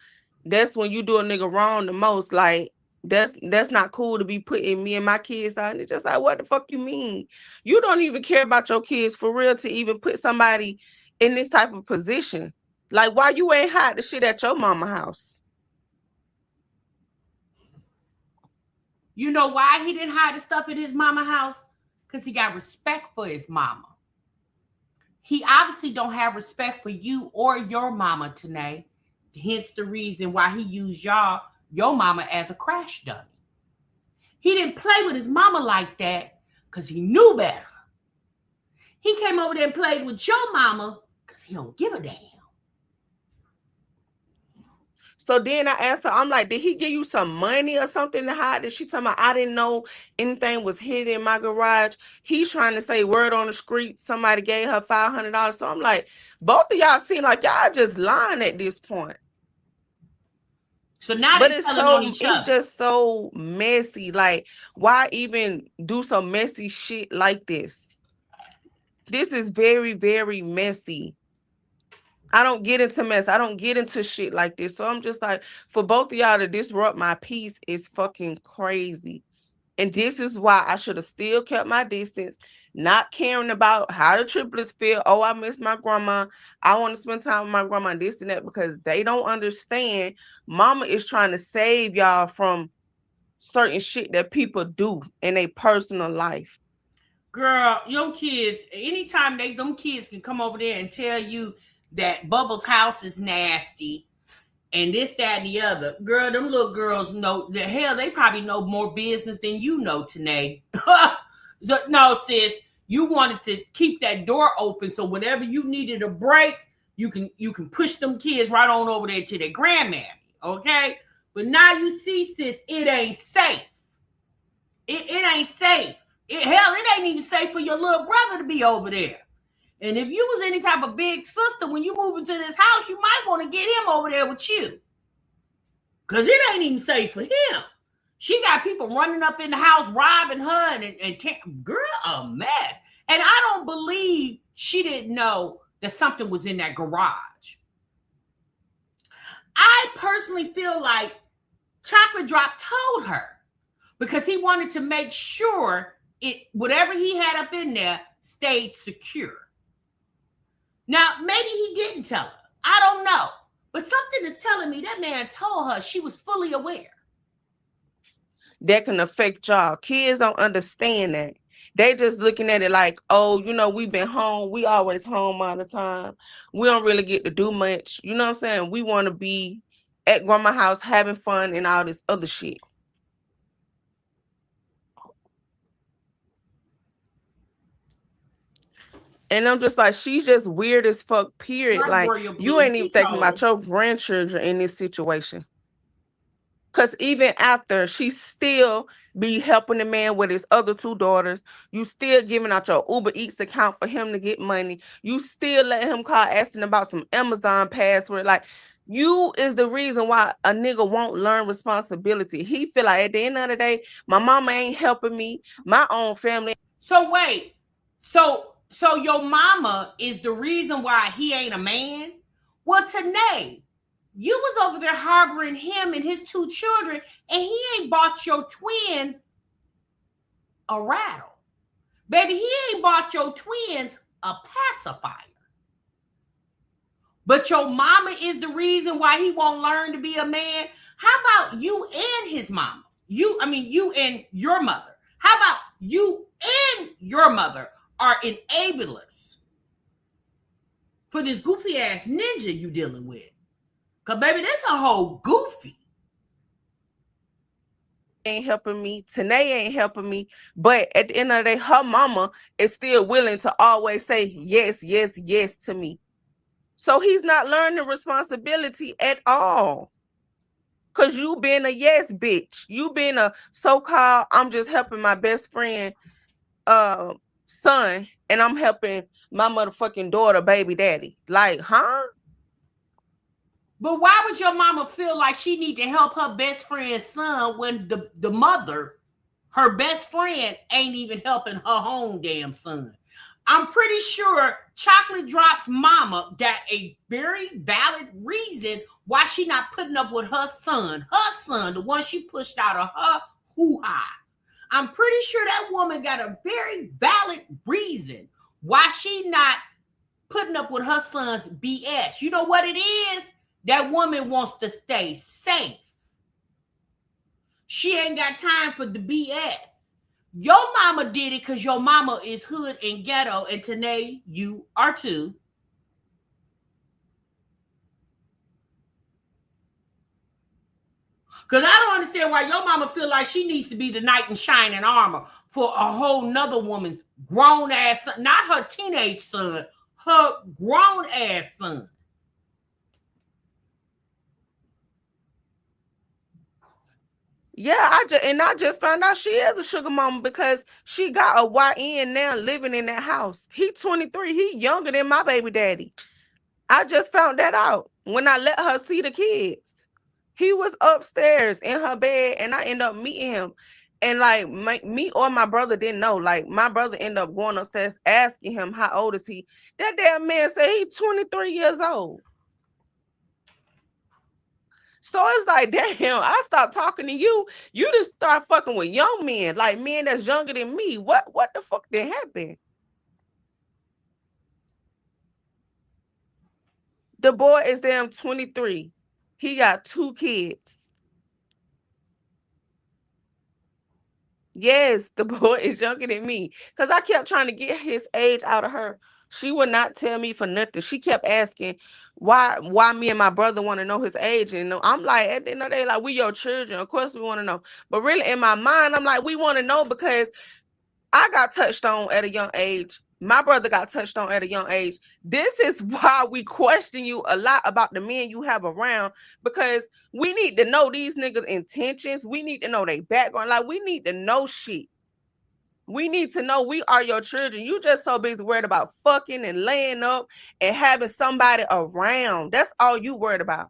that's when you do a nigga wrong the most. Like, that's not cool to be putting me and my kids out. And it's just like, what the fuck you mean? You don't even care about your kids for real to even put somebody in this type of position. Like, why you ain't hide the shit at your mama house? You know why he didn't hide the stuff at his mama house? Because he got respect for his mama. He obviously don't have respect for you or your mama, Tannae. Hence the reason why he used your mama, as a crash dummy. He didn't play with his mama like that because he knew better. He came over there and played with your mama because he don't give a damn. So then I asked her, I'm like, did he give you some money or something to hide? And she told me, I didn't know anything was hidden in my garage. He's trying to say word on the street. Somebody gave her $500. So I'm like, both of y'all seem like y'all just lying at this point. So now But they're it's telling on each it's other. just so messy. Like, why even do some messy shit like this? This is very, very messy. I don't get into mess. I don't get into shit like this. So I'm just like, for both of y'all to disrupt my peace is fucking crazy. And this is why I should have still kept my distance, not caring about how the triplets feel. Oh, I miss my grandma. I want to spend time with my grandma, this and that, because they don't understand. Mama is trying to save y'all from certain shit that people do in their personal life. Girl, young kids, anytime them kids can come over there and tell you that Bubbles' house is nasty and this, that, and the other. Girl, them little girls know the hell, they probably know more business than you know, Tannae. No, sis, you wanted to keep that door open so whenever you needed a break, you can push them kids right on over there to their grandmammy, okay? But now you see, sis, it ain't safe. It ain't safe. Hell, it ain't even safe for your little brother to be over there. And if you was any type of big sister, when you move into this house, you might want to get him over there with you. Because it ain't even safe for him. She got people running up in the house, robbing her, and girl, a mess. And I don't believe she didn't know that something was in that garage. I personally feel like Chocolate Drop told her because he wanted to make sure whatever he had up in there stayed secure. Now, maybe he didn't tell her. I don't know. But something is telling me that man told her. She was fully aware. That can affect y'all. Kids don't understand that. They just looking at it like, oh, we've been home. We always home all the time. We don't really get to do much. You know what I'm saying? We want to be at grandma's house having fun and all this other shit. And I'm just like, she's just weird as fuck, period. Like, you ain't even thinking about your grandchildren in this situation. Because even after, she still be helping the man with his other two daughters. You still giving out your Uber Eats account for him to get money. You still let him call asking about some Amazon password. Like, you is the reason why a nigga won't learn responsibility. He feel like at the end of the day, my mama ain't helping me, my own family. So wait, so your mama is the reason why he ain't a man? Well, Tannae, you was over there harboring him and his two children, and he ain't bought your twins a rattle. Baby, he ain't bought your twins a pacifier. But your mama is the reason why he won't learn to be a man. How about you and his mama? You and your mother. How about you and your mother are enablers for this goofy ass ninja you dealing with? Because, baby, this a whole goofy. ain't helping me. Tannae ain't helping me. But at the end of the day, her mama is still willing to always say yes, yes, yes to me. So he's not learning responsibility at all. Cause you been a yes bitch. You been a so-called I'm just helping my best friend son and I'm helping my motherfucking daughter baby daddy. Like, huh? But why would your mama feel like she need to help her best friend's son when the mother, her best friend, ain't even helping her own damn son? I'm pretty sure Chocolate Drop's mama got a very valid reason why she not putting up with her son, the one she pushed out of her hoo-ha. I'm pretty sure that woman got a very valid reason why she not putting up with her son's BS. You know what it is? That woman wants to stay safe. She ain't got time for the BS. Your mama did it because your mama is hood and ghetto, and Tannae, you are too. Because I don't understand why your mama feel like she needs to be the knight in shining armor for a whole nother woman's grown ass son, not her teenage son, her grown ass son. Yeah, I just found out she is a sugar mama because she got a YN now living in that house. He 23. He younger than my baby daddy. I just found that out when I let her see the kids. He was upstairs in her bed and I ended up meeting him. And like me or my brother didn't know. Like my brother ended up going upstairs asking him how old is he. That damn man said he's 23 years old. So it's like, damn, I stopped talking to you. You just start fucking with young men, like men that's younger than me. What the fuck did happen? The boy is damn 23. He got 2 kids. Yes, the boy is younger than me. Because I kept trying to get his age out of her. She would not tell me for nothing. She kept asking why me and my brother want to know his age. And I'm like, at the end of the day, like, we your children. Of course we want to know. But really in my mind, I'm like, we want to know because I got touched on at a young age. My brother got touched on at a young age. This is why we question you a lot about the men you have around, because we need to know these niggas' intentions. We need to know their background. Like, we need to know shit. We need to know we are your children. You just so busy worried about fucking and laying up and having somebody around. That's all you worried about.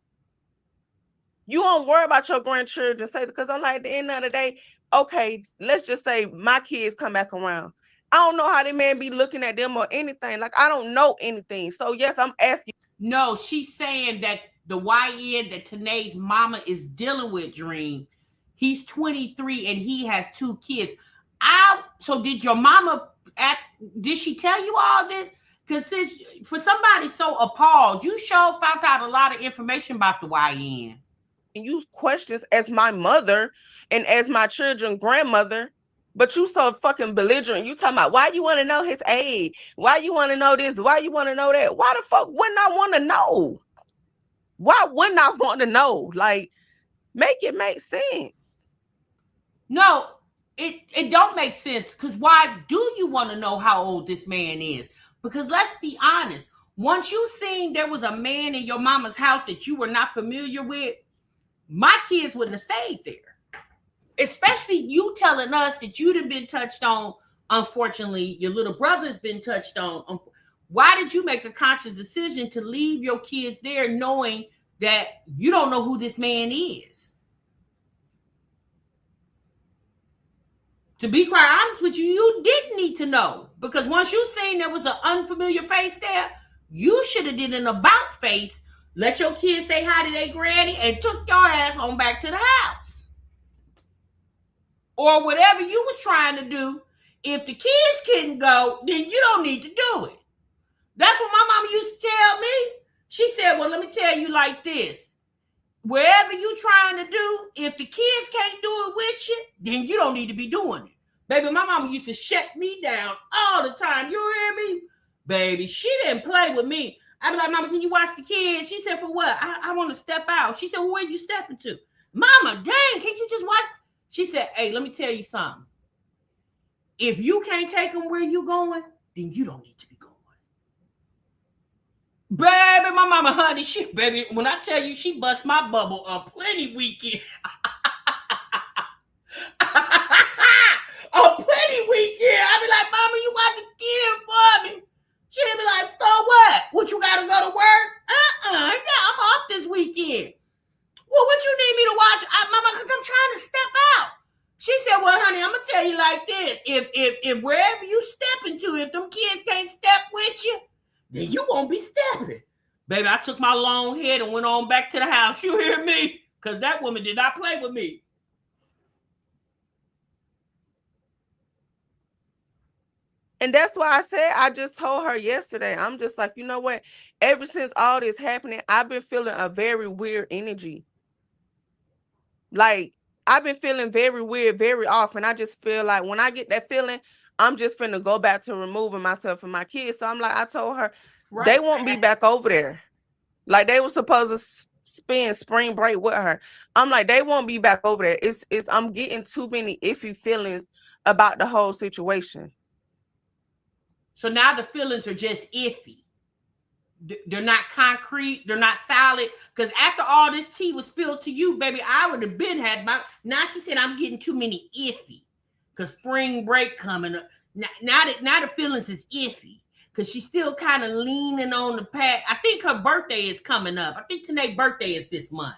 You don't worry about your grandchildren, say, because I'm like, at the end of the day, okay, let's just say my kids come back around. I don't know how they man be looking at them or anything. Like, I don't know anything. So yes, I'm asking. No, she's saying that the YN that Tannae's mama is dealing with, Dream, he's 23 and he has 2 kids. So did your mama did she tell you all this? Because since for somebody so appalled, you sure found out a lot of information about the YN. You questions as my mother and as my children's grandmother, but you so fucking belligerent. You talking about why you want to know his age? Why you want to know this? Why you want to know that? Why the fuck wouldn't I want to know? Why wouldn't I want to know? Like, make it make sense. No, it don't make sense, because why do you want to know how old this man is? Because let's be honest, once you seen there was a man in your mama's house that you were not familiar with, my kids wouldn't have stayed there. Especially you telling us that you'd have been touched on. Unfortunately, your little brother's been touched on. Why did you make a conscious decision to leave your kids there knowing that you don't know who this man is? To be quite honest with you, you didn't need to know, because once you seen there was an unfamiliar face there, you should have did an about face, let your kids say hi to their granny, and took your ass on back to the house. Or whatever you was trying to do. If the kids couldn't go, then you don't need to do it. That's what my mama used to tell me. She said, well, let me tell you like this. Wherever you trying to do, if the kids can't do it with you, then you don't need to be doing it. Baby, my mama used to shut me down all the time. You hear me? Baby, she didn't play with me. I'd be like, Mama, can you watch the kids? She said, for what? I want to step out. She said, well, where you stepping to? Mama, dang, can't you just watch? She said, hey, let me tell you something. If you can't take them where you going, then you don't need to be going. Baby, my mama, honey, baby, when I tell you she bust my bubble up plenty weekend. A plenty weekend. I be like, mama, you watch the kid for me. She'll be like, so what? What, you gotta go to work? Yeah, I'm off this weekend. Well, what you need me to watch? Mama, because I'm trying to step out. She said, well, honey, I'm going to tell you like this. If wherever you step into, if them kids can't step with you, then you won't be stepping. Baby, I took my long head and went on back to the house. You hear me? Because that woman did not play with me. And that's why I said, I just told her yesterday, I'm just like, you know what? Ever since all this happening, I've been feeling a very weird energy. Like, I've been feeling very weird very often. I just feel like when I get that feeling, I'm just finna go back to removing myself and my kids. So I'm like, I told her, They won't be back over there. Like, they were supposed to spend spring break with her. I'm like, they won't be back over there. I'm getting too many iffy feelings about the whole situation. So now the feelings are just iffy. They're not concrete. They're not solid. Because after all this tea was spilled to you, baby, I would have been had my. Now she said I'm getting too many iffy. Because spring break coming up. Now the feelings is iffy. Because she's still kind of leaning on the past. I think her birthday is coming up. I think Tannae's birthday is this month.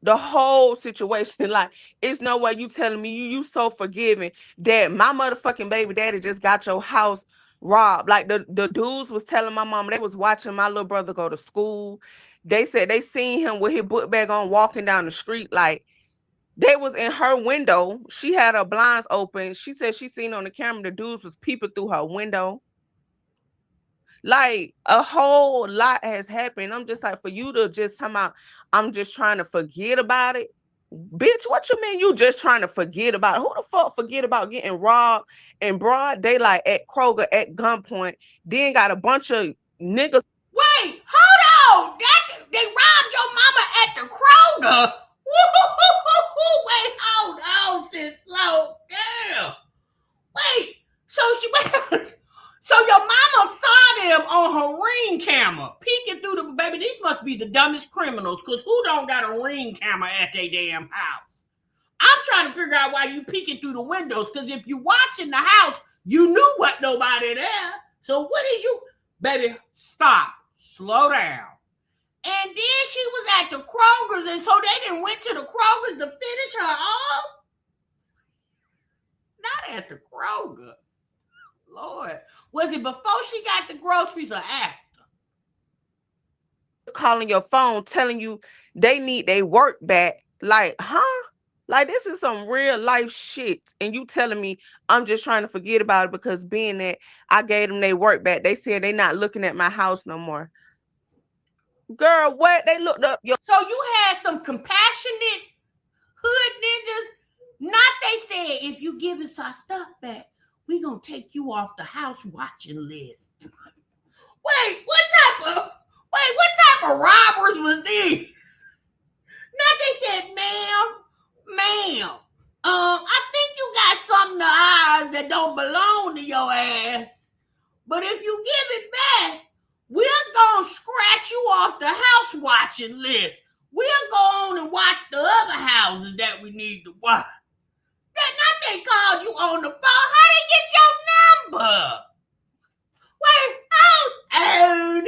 The whole situation, like, it's no way you telling me you so forgiving that my motherfucking baby daddy just got your house robbed. Like, the dudes was telling my mom they was watching my little brother go to school. They said they seen him with his book bag on walking down the street. Like, they was in her window. She had her blinds open. She said she seen on the camera the dudes was peeping through her window. Like, a whole lot has happened. I'm just like, for you to just come out, I'm just trying to forget about it. Bitch, what you mean you just trying to forget about it? Who the fuck forget about getting robbed in broad daylight at Kroger at gunpoint? Then got a bunch of niggas. Wait, hold on. They robbed your mama at the Kroger. Wait, hold on, sis. Slow down. Wait, so your mama saw them on her Ring camera peeking through the, baby, these must be the dumbest criminals, because who don't got a Ring camera at their damn house? I'm trying to figure out why you peeking through the windows, because if you watching the house, you knew what nobody there. So what did you, baby, stop, slow down. And then she was at the Kroger's, and so they didn't went to the Kroger's to finish her off? Not at the Kroger. Lord. Was it before she got the groceries or after? Calling your phone, telling you they need their work back. Like, huh? Like, this is some real life shit. And you telling me I'm just trying to forget about it because being that I gave them their work back. They said they not looking at my house no more. Girl, what? They looked up your... So you had some compassionate hood ninjas. Not they said, if you give us our stuff back, we gonna take you off the house watching list. Wait, what type of robbers was these? Not they said, ma'am, I think you got something in the eyes that don't belong to your ass. But if you give it back, we're gonna scratch you off the house watching list. We'll go on and watch the other houses that we need to watch. That not they called you on the phone. How they get your number? Wait, hold on.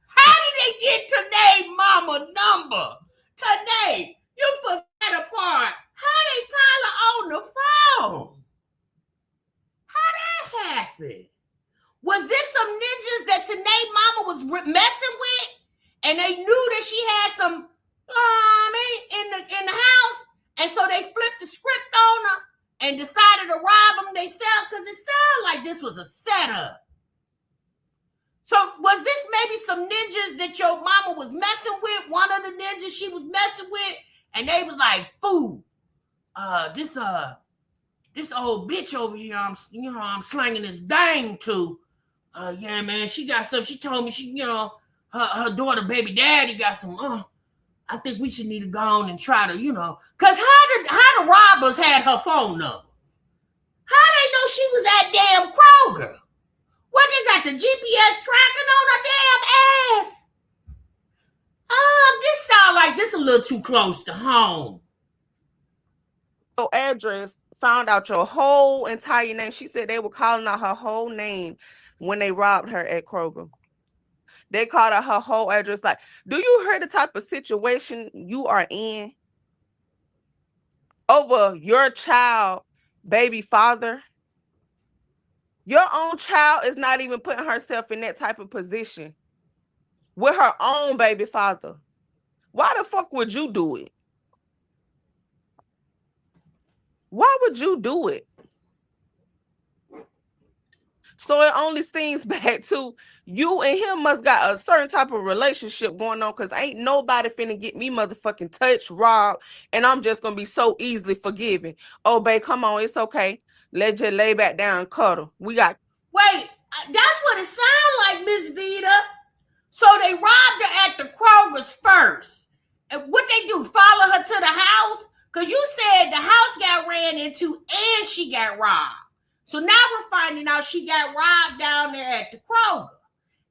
How did they get Tannae mama number? Tannae, you forgot a part. How they call her on the phone? How that happened? Was this some ninjas that Tannae mama was messing with? And they knew that she had some in the house? And so they flipped the script on her and decided to rob them themselves, because it sounded like this was a setup. So was this maybe some ninjas that your mama was messing with? One of the ninjas she was messing with, and they was like, "Fool, this old bitch over here, I'm slanging this dang to. Yeah, man, she got something. She told me her daughter baby daddy got some. I think we should need to go on and try to, cause how the robbers had her phone number? How they know she was at damn Kroger? What, they got the GPS tracking on her damn ass? This sound like this a little too close to home. Your address, found out your whole entire name. She said they were calling out her whole name when they robbed her at Kroger. They called out her whole address. Like, do you hear the type of situation you are in over your child, baby father? Your own child is not even putting herself in that type of position with her own baby father. Why the fuck would you do it? Why would you do it? So it only steams back to you and him must got a certain type of relationship going on, because ain't nobody finna get me motherfucking touched, robbed, and I'm just gonna be so easily forgiven. Oh, babe, come on, it's okay. Let's just lay back down and cuddle. We got... Wait, that's what it sounds like, Miss Vita. So they robbed her at the Kroger's first. And what they do, follow her to the house? Because you said the house got ran into and she got robbed. So now we're finding out she got robbed down there at the Kroger.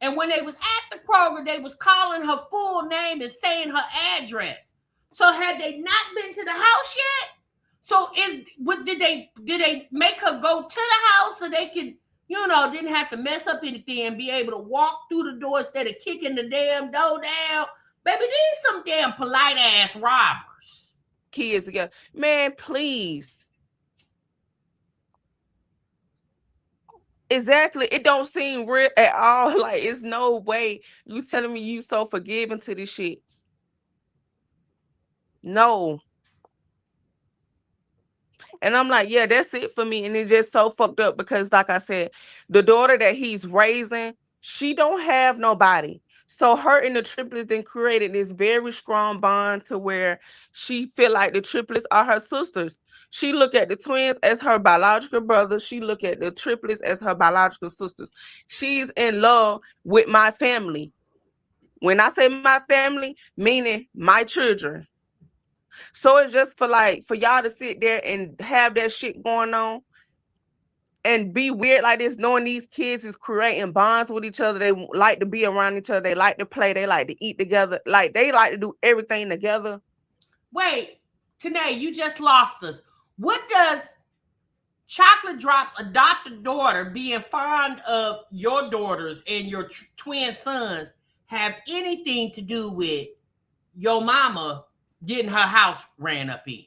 And when they was at the Kroger, they was calling her full name and saying her address. So had they not been to the house yet? So did they make her go to the house so they could, didn't have to mess up anything and be able to walk through the door instead of kicking the damn door down? Baby, these some damn polite ass robbers. Kids together. Man, please. Exactly. It don't seem real at all. Like, it's no way you telling me you so forgiving to this shit. No. And I'm like, yeah, that's it for me. And it's just so fucked up because, like I said, the daughter that he's raising, she don't have nobody. So her and the triplets then created this very strong bond to where she feel like the triplets are her sisters. She look at the twins as her biological brothers. She look at the triplets as her biological sisters. She's in love with my family. When I say my family, meaning my children. So it's just for y'all to sit there and have that shit going on and be weird like this, knowing these kids is creating bonds with each other. They like to be around each other. They like to play. They like to eat together. Like, they like to do everything together. Wait, Tannae, you just lost us. What does Chocolate Drop's adopted daughter being fond of your daughters and your twin sons have anything to do with your mama getting her house ran up in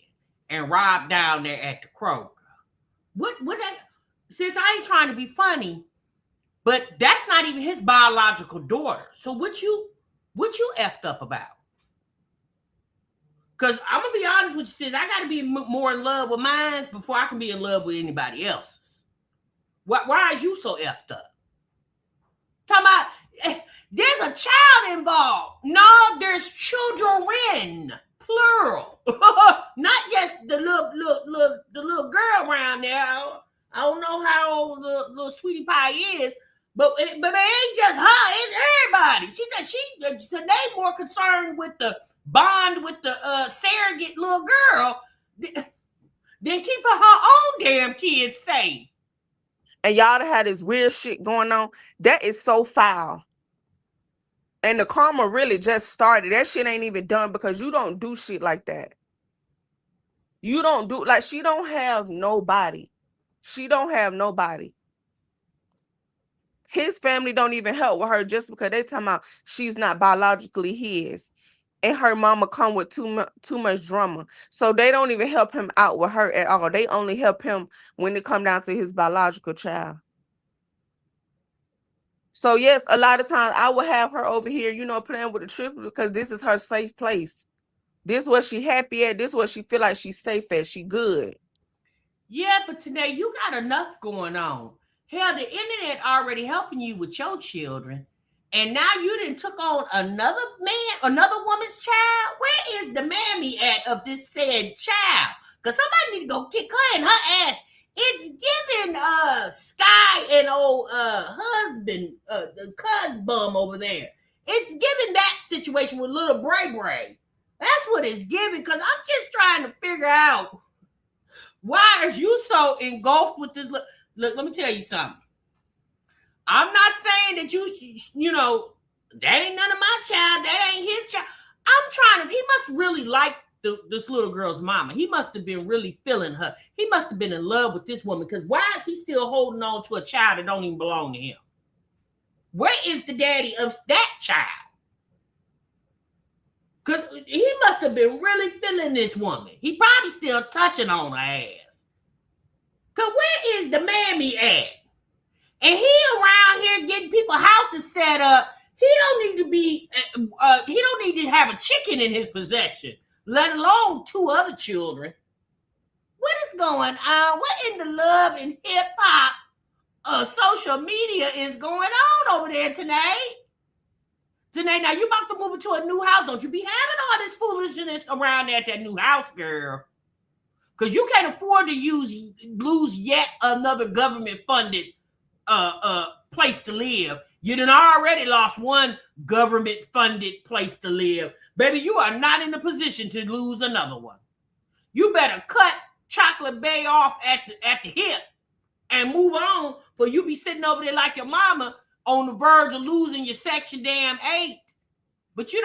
and robbed down there at the Kroger? Since I ain't trying to be funny, but that's not even his biological daughter. So what you effed up about? Because I'm going to be honest with you, sis, I got to be more in love with mine before I can be in love with anybody else's. Why is you so effed up? Talking about, there's a child involved. No, there's children, plural. Not just the little girl around there. I don't know how old the little sweetie pie is, but it ain't just her, it's everybody. She today more concerned with the bond with the surrogate little girl than keeping her own damn kids safe. And y'all had this weird shit going on. That is so foul. And the karma really just started. That shit ain't even done, because you don't do shit like that. You don't do, like, she don't have nobody. She don't have nobody. His family don't even help with her just because they talking about she's not biologically his. And her mama come with too much drama. So they don't even help him out with her at all. They only help him when it come down to his biological child. So yes, a lot of times I will have her over here, playing with the triplets, because this is her safe place. This is what she happy at. This is what she feel like she's safe at. She good. Yeah, but today you got enough going on. Hell, the internet already helping you with your children. And now you done took on another woman's child. Where is the mammy at of this said child? Because somebody need to go kick her in her ass. It's giving Sky and old husband, the cuz bum over there. It's giving that situation with little Bray Bray. That's what it's giving, because I'm just trying to figure out why are you so engulfed with this. Look, let me tell you something. I'm not saying that you know, that ain't none of my child, that ain't his child. I'm trying to, he must really like this little girl's mama. He must have been really feeling her. He must have been in love with this woman, because why is he still holding on to a child that don't even belong to him? Where is the daddy of that child? Because he must have been really feeling this woman. He probably still touching on her ass. Because where is the mammy at? And he around here getting people houses set up. He don't need to be, he don't need to have a chicken in his possession, let alone 2 other children. What is going on? What in the love and hip hop social media is going on over there tonight? Tannae, now you about to move into a new house. Don't you be having all this foolishness around there at that new house, girl. Because you can't afford to lose yet another government-funded place to live. You done already lost one government-funded place to live. Baby, you are not in a position to lose another one. You better cut Chocolate Bay off at the hip and move on, for you be sitting over there like your mama on the verge of losing your Section damn 8. But you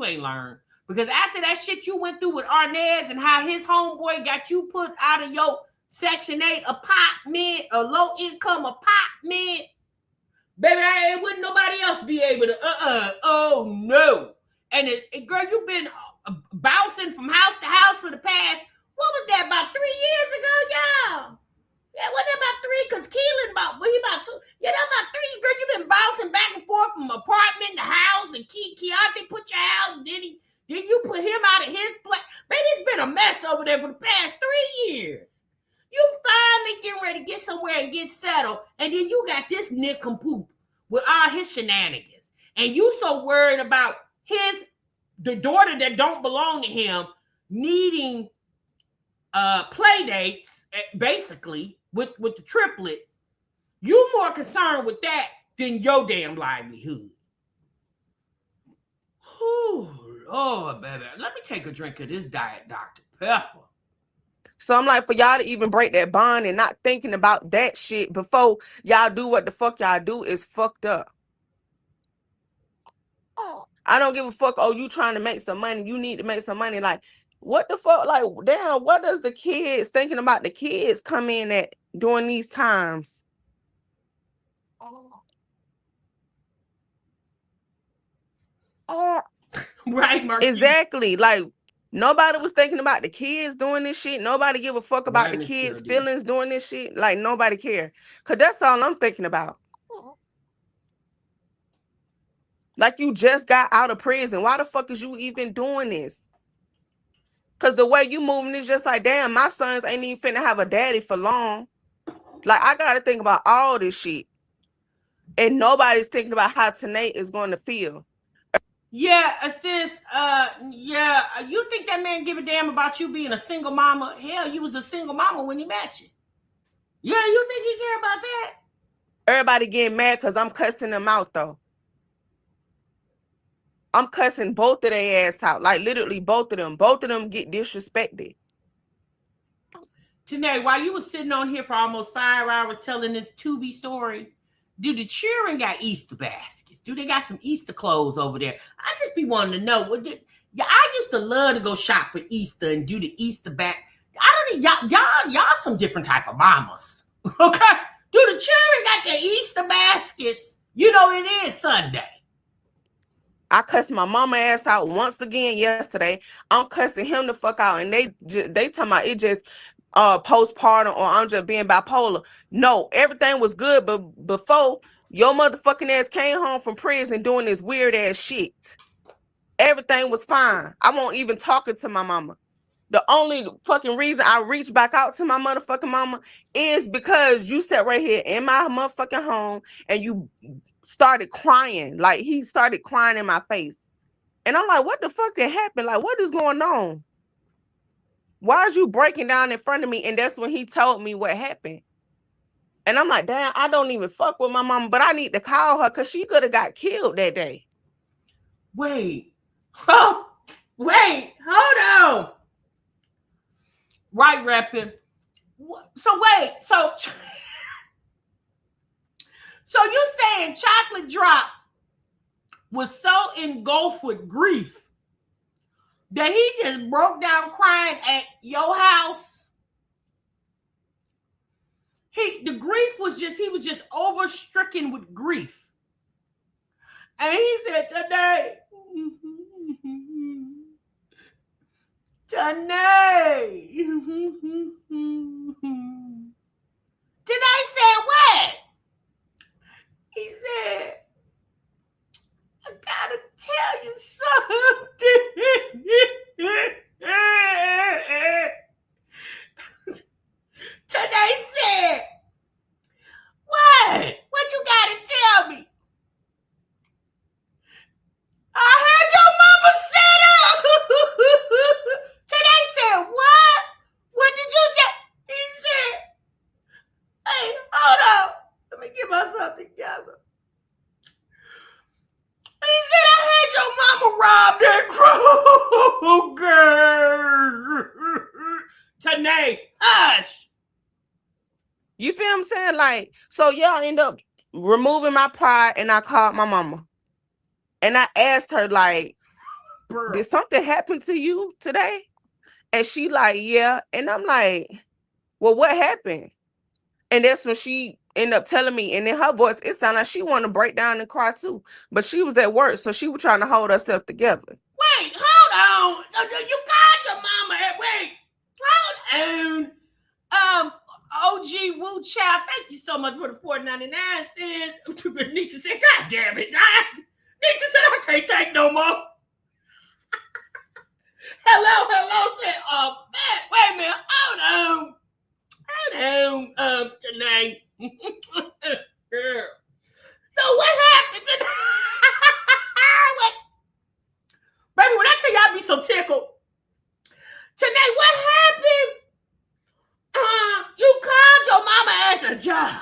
ain't learned. Because after that shit you went through with Arnez and how his homeboy got you put out of your Section 8 apartment, a low-income apartment, baby, wouldn't nobody else be able to, oh no. And girl, you've been bouncing from house to house for the past, what was that, about 3 years ago, y'all? Yeah, wasn't that about 3? Because Keelan about 2. Yeah, that about 3. Girl, you've been bouncing back and forth from apartment to house, and Keontae put you out, and then you put him out of his place. Baby, it's been a mess over there for the past 3 years. You finally getting ready to get somewhere and get settled, and then you got this nincompoop with all his shenanigans. And you so worried about the daughter that don't belong to him needing play dates, basically, with the triplets. You more concerned with that than your damn livelihood. Oh, Lord, baby. Let me take a drink of this Diet Dr. Pepper. So I'm like, for y'all to even break that bond and not thinking about that shit before y'all do what the fuck y'all do is fucked up. I don't give a fuck. Oh, you trying to make some money. You need to make some money. Like, what the fuck? Like, damn, what does the kids thinking about the kids come in at during these times? Right, Marquis? Exactly. Like, nobody was thinking about the kids doing this shit. Nobody give a fuck about the kids' feelings doing this shit. Like, nobody care. Because that's all I'm thinking about. Like, you just got out of prison. Why the fuck is you even doing this? Because the way you moving is just like, damn, my sons ain't even finna have a daddy for long. Like, I got to think about all this shit. And nobody's thinking about how Tannae is going to feel. Yeah, sis, yeah, you think that man give a damn about you being a single mama? Hell, you was a single mama when he met you. Yeah, you think he care about that? Everybody getting mad because I'm cussing them out, though. I'm cussing both of their ass out. Like, literally, both of them. Both of them get disrespected. Tannae, while you was sitting on here for almost 5 hours telling this Tubi story, do the children got Easter baskets? Do they got some Easter clothes over there? I just be wanting to know. I used to love to go shop for Easter and do the Easter back. I don't know, y'all some different type of mamas. Okay? Do the children got their Easter baskets? You know it is Sunday. I cussed my mama ass out once again yesterday. I'm cussing him the fuck out, and they talking about it just postpartum or I'm just being bipolar. No, everything was good, but before your motherfucking ass came home from prison doing this weird ass shit, everything was fine. I won't even talking to my mama. The only fucking reason I reached back out to my motherfucking mama is because you sat right here in my motherfucking home and you started crying. Like, he started crying in my face. And I'm like, what the fuck did happen? Like, what is going on? Why is you breaking down in front of me? And that's when he told me what happened. And I'm like, damn, I don't even fuck with my mama, but I need to call her because she could have got killed that day. Wait. Oh, wait. Hold on. Right, rapping. So wait. So you saying Chocolate Drop was so engulfed with grief that he just broke down crying at your house? The grief was just, he was just overstricken with grief. And he said, Tannae, Tannae said what? He said, I gotta tell you something. Tannae said, what? What you gotta tell me? I heard your mama set up. Tannae said, what? What did you just? He said, hey, hold on. Let me get myself together. He said, I heard your mama rob that Kroger. Tannae, hush. You feel what I'm saying? Like, so y'all end up removing my pride, and I called my mama. And I asked her, like, did something happen to you today? And she like, yeah. And I'm like, well, what happened? And that's when she ended up telling me. And in her voice, it sounded like she wanted to break down and cry too. But she was at work, so she was trying to hold herself together. Wait, hold on. So you called your mama at wait. Hold on. OG Woo Child, thank you so much for the $4.99 cents. Nisha said, God damn it. Nisha said, I can't take no more. Hello, said, man, wait a minute, hold on, tonight. So what happened tonight? Wait. Baby, when I tell you I be so tickled, tonight what happened? You called your mama at the job.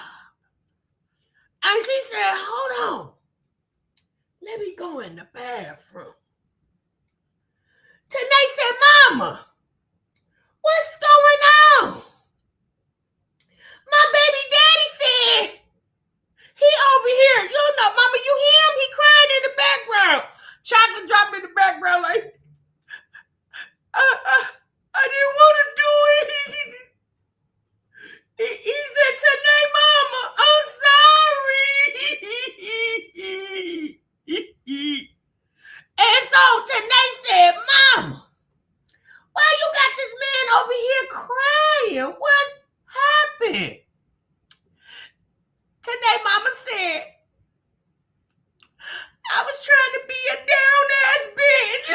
And she said, hold on. Let me go in the bathroom. Tannae said, Mama, what's going on? My baby daddy said, he over here. You don't know, Mama, you hear him? He crying in the background. Chocolate dropped in the background like, I didn't want to do it. He said, Tannae, Mama, I'm sorry. And so Tannae said, Mama, why you got this man over here crying? What happened? Tannae, Mama said, I was trying to be a down-ass bitch.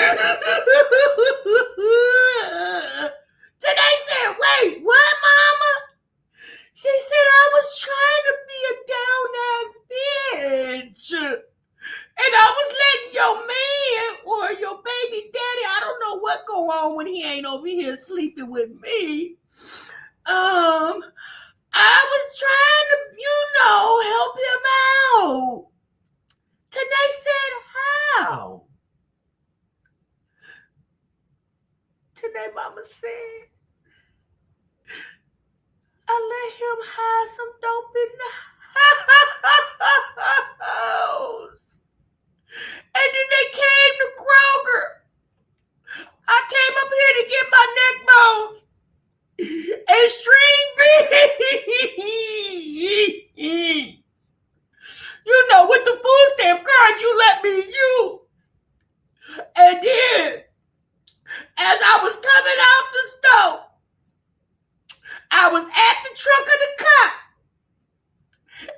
Tannae said, wait, what, Mama? She said, I was trying to be a down-ass bitch. And I was letting your man or your baby daddy, I don't know what go on when he ain't over here sleeping with me. I was trying to, help him out. Tannae said, how? Tannae Mama said, I let him hide some dope in the house. And then they came to Kroger. I came up here to get my neck bones and string beans. With the food stamp card you let me use. And then, as I was coming out the stove, I was at the trunk of the car.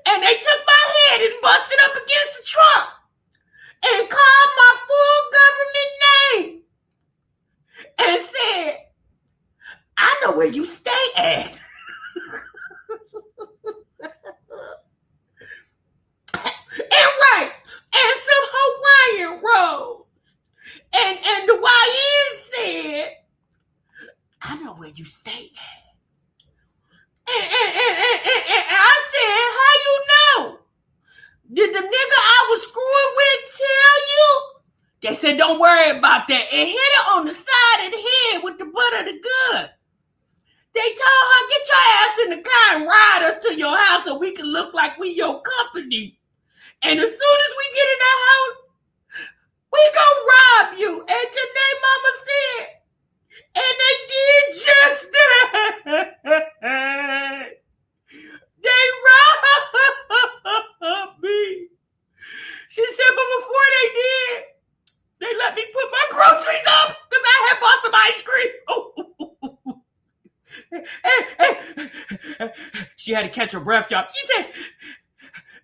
And they took my head and busted up against the trunk. And called my full government name and said, I know where you stay at. And some Hawaiian rolls. And the YN said, I know where you stay at. And I said, how you know? Did the nigga I was screwing with tell you They said, don't worry about that. And hit her on the side of the head with the butt of the gun. They told her, get your ass in the car and ride us to your house so we can look like we your company. And as soon as we get in the house, we gonna rob you. And today Mama said, and they did just that. They robbed me. She said, but before they did, they let me put my groceries up because I had bought some ice cream. She had to catch her breath, y'all. She said,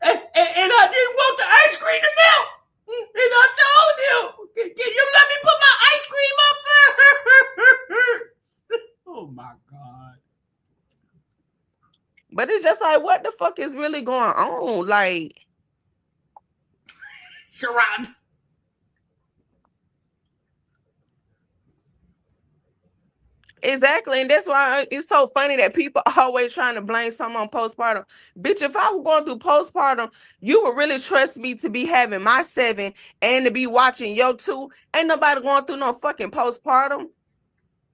and I didn't want the ice cream to melt. And I told him, can you let me put my ice cream up there? Oh my God. But it's just like, what the fuck is really going on? Like, Sherrod. exactly. And that's why it's so funny that people are always trying to blame someone on postpartum. Bitch, if I were going through postpartum, you would really trust me to be having my 7 and to be watching your 2. Ain't nobody going through no fucking postpartum.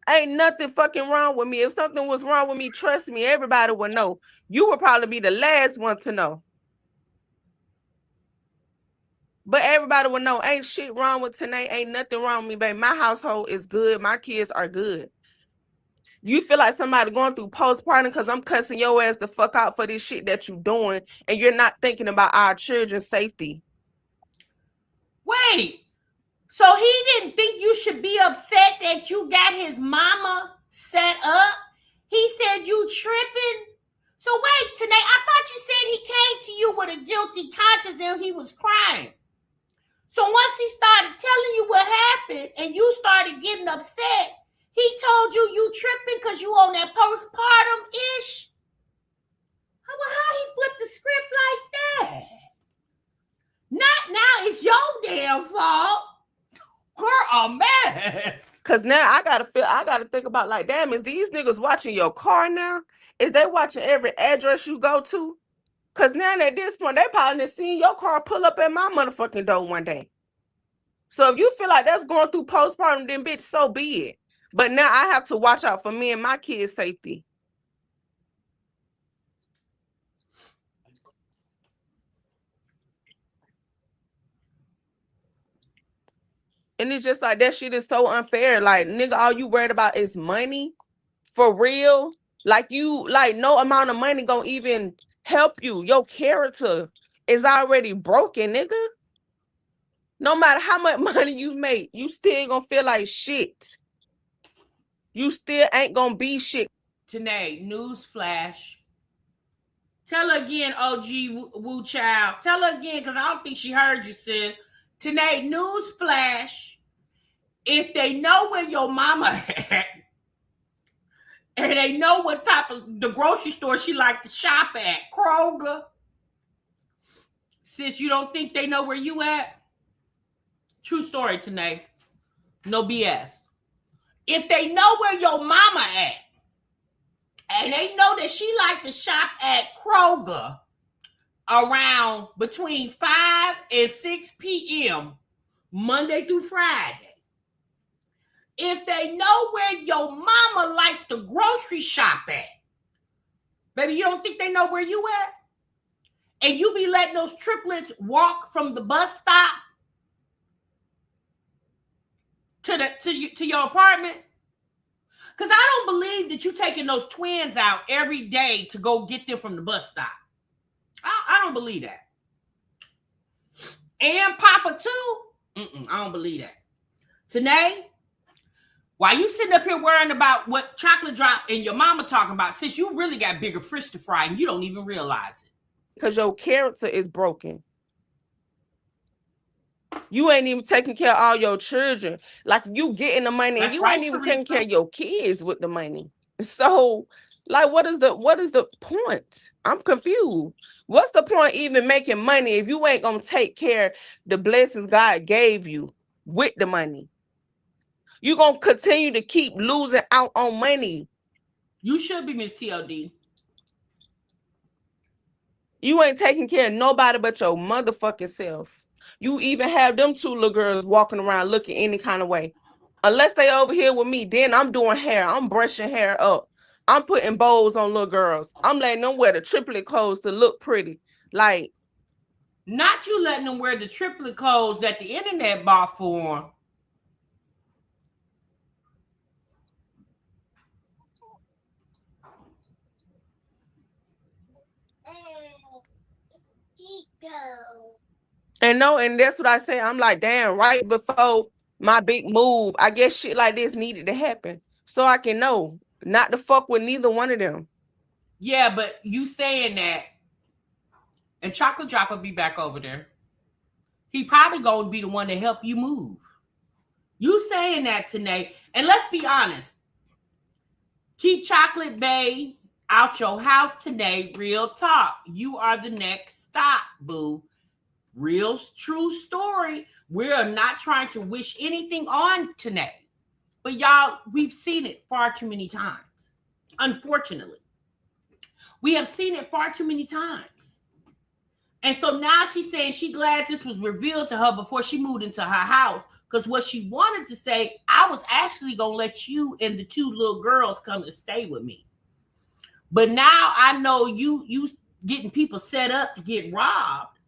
Ain't nothing fucking wrong with me. If something was wrong with me, trust me, everybody would know. You would probably be the last one to know. But everybody would know, ain't shit wrong with Tannae. Ain't nothing wrong with me, baby. My household is good. My kids are good. You feel like somebody going through postpartum because I'm cussing your ass the fuck out for this shit that you doing, and you're not thinking about our children's safety. Wait. So he didn't think you should be upset that you got his mama set up? He said you tripping? So wait, Tannae, I thought you said he came to you with a guilty conscience and he was crying. So once he started telling you what happened and you started getting upset, he told you tripping because you on that postpartum-ish? How he flipped the script like that? Now it's your damn fault. Girl, a mess. Cause now I gotta think about, like, damn, is these niggas watching your car now? Is they watching every address you go to? Cause now at this point, they probably seen your car pull up at my motherfucking door one day. So if you feel like that's going through postpartum, then bitch, so be it. But now I have to watch out for me and my kids' safety. And it's just like, that shit is so unfair. Like, nigga, all you worried about is money? For real? Like, no amount of money gonna even help you. Your character is already broken, nigga. No matter how much money you make, you still gonna feel like shit. You still ain't gonna be shit. Tannae, newsflash. Tell her again, OG Woo Child. Tell her again, because I don't think she heard you, sis. Tannae, newsflash. If they know where your mama at, and they know what type of the grocery store she like to shop at, Kroger, sis, you don't think they know where you at? True story, Tannae. No BS. If they know where your mama at, and they know that she like to shop at Kroger around between 5 and 6 p.m. Monday through Friday. If they know where your mama likes to grocery shop at, baby, you don't think they know where you at? And you be letting those triplets walk from the bus stop to your apartment? Because I don't believe that you taking those twins out every day to go get them from the bus stop. I don't believe that. And Papa too? I don't believe that. Tannae, while you sitting up here worrying about what chocolate drop and your mama talking about, since you really got bigger fish to fry and you don't even realize it. Because your character is broken. You ain't even taking care of all your children. Like, you getting the money and you ain't even taking care of your kids with the money. So, like, what is the point? I'm confused. What's the point even making money if you ain't gonna take care of the blessings God gave you with the money? You're gonna continue to keep losing out on money. You should be, Miss TLD. You ain't taking care of nobody but your motherfucking self. You even have them 2 little girls walking around looking any kind of way. Unless they over here with me, then I'm doing hair. I'm brushing hair up. I'm putting bows on little girls. I'm letting them wear the triplet clothes to look pretty. Like, not you letting them wear the triplet clothes that the internet bought for them. and no, and that's what I say. I'm like, damn, right before my big move, I guess shit like this needed to happen. So I can know not to fuck with neither one of them. Yeah, but you saying that, and Chocolate Drop will be back over there. He probably gonna be the one to help you move. You saying that, Tannae, and let's be honest. Keep Chocolate Bay out your house, Tannae. Real talk. You are the next stop, boo. Real true story. We are not trying to wish anything on Tannae. But y'all, we've seen it far too many times. Unfortunately. We have seen it far too many times. And so now she's saying she's glad this was revealed to her before she moved into her house. Because what she wanted to say, I was actually going to let you and the 2 little girls come and stay with me. But now I know you getting people set up to get robbed.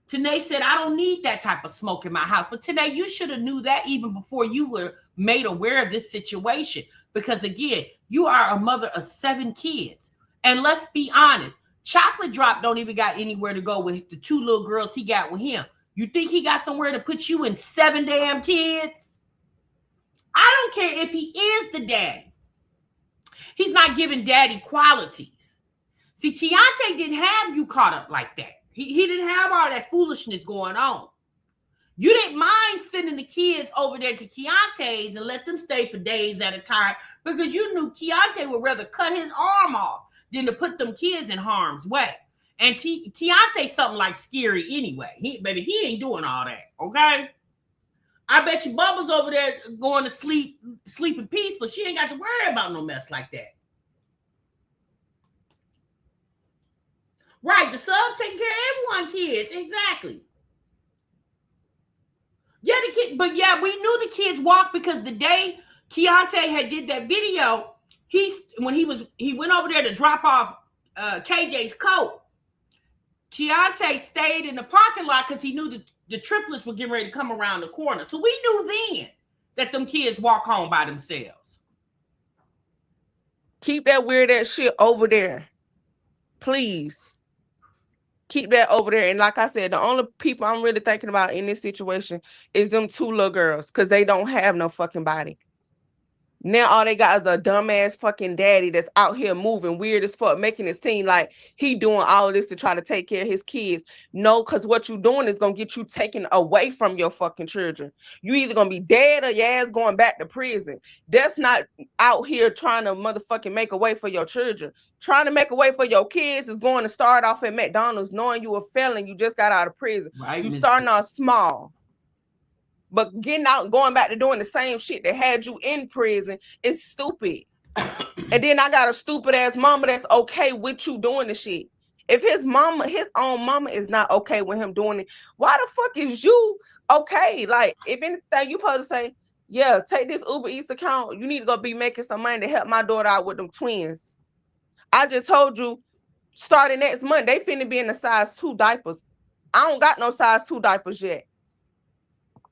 Tannae said, I don't need that type of smoke in my house. But Tannae, you should have knew that even before you were made aware of this situation. Because again, you are a mother of 7 kids. And let's be honest, Chocolate Drop don't even got anywhere to go with the 2 little girls he got with him. You think he got somewhere to put you in 7 damn kids? I don't care if he is the daddy. He's not giving daddy qualities. See, Keontae didn't have you caught up like that. He didn't have all that foolishness going on. You didn't mind sending the kids over there to Keontae's and let them stay for days at a time because you knew Keontae would rather cut his arm off than to put them kids in harm's way. And Keontae's something like scary anyway. Baby, he ain't doing all that, okay? I bet you Bubba's over there going to sleeping peaceful. She ain't got to worry about no mess like that. Right, the subs taking care of everyone, kids. Exactly. Yeah, the kid, but yeah, we knew the kids walked because the day Keontae had did that video, he went over there to drop off KJ's coat. Keontae stayed in the parking lot because he knew the triplets were getting ready to come around the corner. So we knew then that them kids walk home by themselves. Keep that weird ass shit over there. Please. Keep that over there. And like I said, the only people I'm really thinking about in this situation is them 2 little girls because they don't have no fucking body. Now all they got is a dumbass fucking daddy that's out here moving weird as fuck, making it seem like he doing all of this to try to take care of his kids. No, because what you doing is going to get you taken away from your fucking children. You either going to be dead or your ass going back to prison. That's not out here trying to motherfucking make a way for your children. Trying to make a way for your kids is going to start off at McDonald's knowing you a felon. You just got out of prison. Right, you starting off small. But getting out and going back to doing the same shit that had you in prison is stupid. And then I got a stupid ass mama that's okay with you doing the shit. If his own mama is not okay with him doing it, why the fuck is you okay? Like, if anything, you supposed to say, yeah, take this Uber Eats account. You need to go be making some money to help my daughter out with them twins. I just told you, starting next month, they finna be in the size 2 diapers. I don't got no size 2 diapers yet.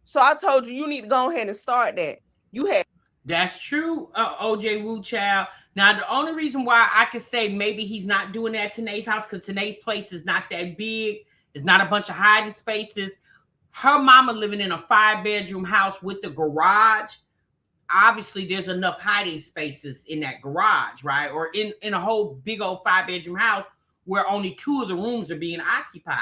So I told you need to go ahead and start that. You have. That's true, OJ Wu Child. Now, the only reason why I could say maybe he's not doing that at Tannae's house because Tannae's place is not that big. It's not a bunch of hiding spaces. Her mama living in a 5-bedroom house with the garage. Obviously, there's enough hiding spaces in that garage, right? Or in a whole big old 5-bedroom house where only 2 of the rooms are being occupied.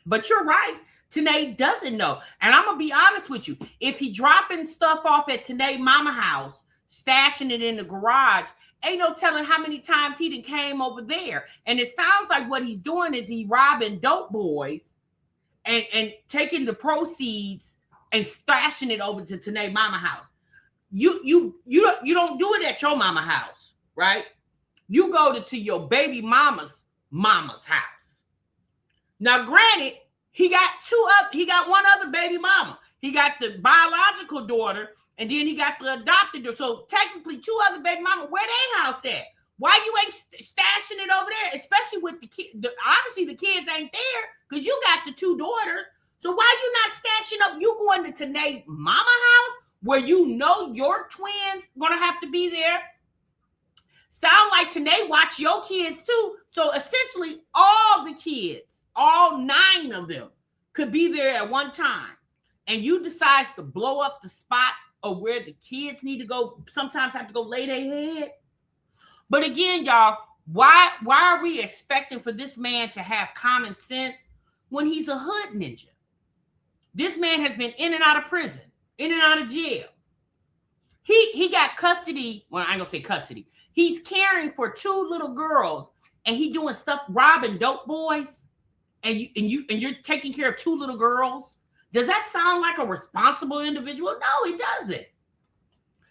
But you're right. Tannae doesn't know. And I'm going to be honest with you. If he dropping stuff off at Tannae mama house, stashing it in the garage, ain't no telling how many times he done came over there. And it sounds like what he's doing is he robbing dope boys and taking the proceeds and stashing it over to Tannae mama house. You don't do it at your mama house, right? You go to your baby mama's house. Now, granted, He got one other baby mama. He got the biological daughter, and then he got the adopted daughter. So technically, two other baby mama. Where they house at? Why you ain't stashing it over there? Especially with the kid. Obviously, the kids ain't there because you got the two daughters. So why you not stashing up? You going to Tannae mama house where you know your twins gonna have to be there? Sound like Tannae watch your kids too. So essentially, all the kids, all 9 of them, could be there at one time. And you decides to blow up the spot of where the kids need to go, sometimes have to go lay their head. But again, y'all, why are we expecting for this man to have common sense when he's a hood ninja? This man has been in and out of prison, in and out of jail. He got custody. Well, I ain't gonna say custody. He's caring for 2 little girls, and he doing stuff robbing dope boys, and you're taking care of 2 little girls. Does that sound like a responsible individual? No, it doesn't.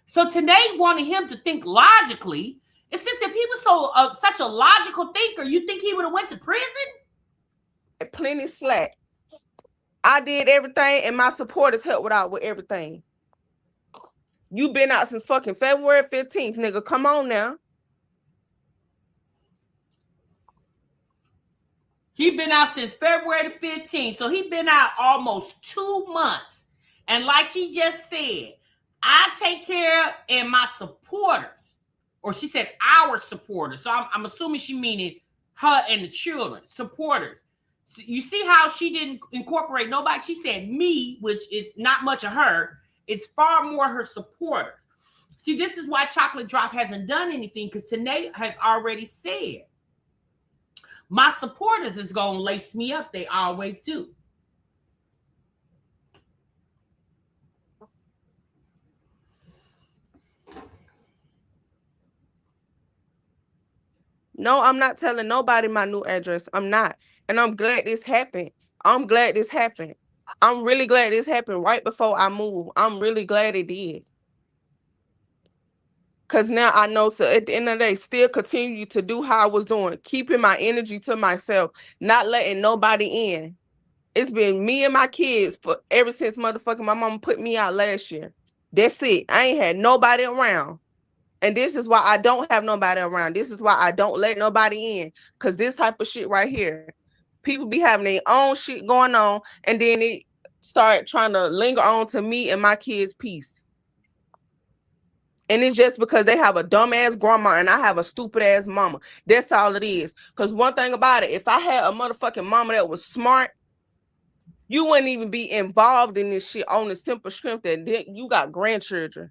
So Tannae wanted him to think logically. It's just if he was such a logical thinker, you think he would have went to prison? Plenty slack. I did everything, and my supporters helped out with everything. You been out since fucking February 15th, nigga. Come on now. He been out since February the 15th. So he been out almost 2 months. And like she just said, I take care of and my supporters. Or she said our supporters. So I'm assuming she meaning her and the children, supporters. So you see how she didn't incorporate nobody? She said me, which is not much of her. It's far more her supporters. See, this is why Chocolate Drop hasn't done anything, because Tannae has already said, my supporters is going to lace me up. They always do. No, I'm not telling nobody my new address. I'm not. And I'm glad this happened. I'm glad this happened. I'm really glad this happened right before I moved. I'm really glad it did. Because now I know to, at the end of the day, still continue to do how I was doing, keeping my energy to myself, not letting nobody in. It's been me and my kids for ever since motherfucking my mama put me out last year. That's it. I ain't had nobody around. And this is why I don't have nobody around. This is why I don't let nobody in. Because this type of shit right here, people be having their own shit going on, and then it start trying to linger on to me and my kids' peace. And it's just because they have a dumbass grandma and I have a stupid ass mama. That's all it is. Because one thing about it, if I had a motherfucking mama that was smart, you wouldn't even be involved in this shit on the simple strength that you got grandchildren.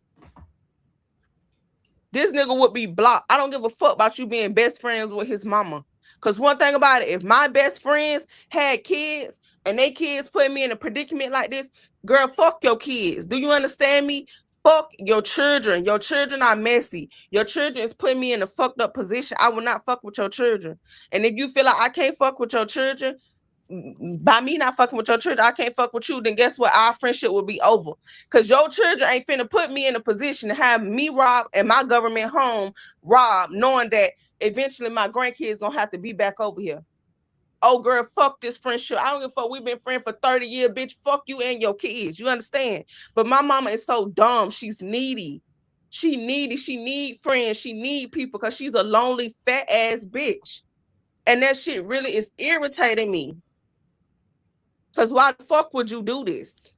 This nigga would be blocked. I don't give a fuck about you being best friends with his mama. Because one thing about it, if my best friends had kids and they kids put me in a predicament like this, girl, fuck your kids. Do you understand me? Fuck your children. Your children are messy. Your children is putting me in a fucked up position. I will not fuck with your children. And if you feel like I can't fuck with your children, by me not fucking with your children, I can't fuck with you, then guess what? Our friendship will be over. Because your children ain't finna put me in a position to have me robbed and my government home robbed, knowing that eventually my grandkids gonna have to be back over here. Oh, girl, fuck this friendship. I don't give a fuck. We've been friends for 30 years, bitch. Fuck you and your kids. You understand? But my mama is so dumb. She's needy. She needy. She need friends. She need people because she's a lonely, fat ass bitch. And that shit really is irritating me. Because why the fuck would you do this?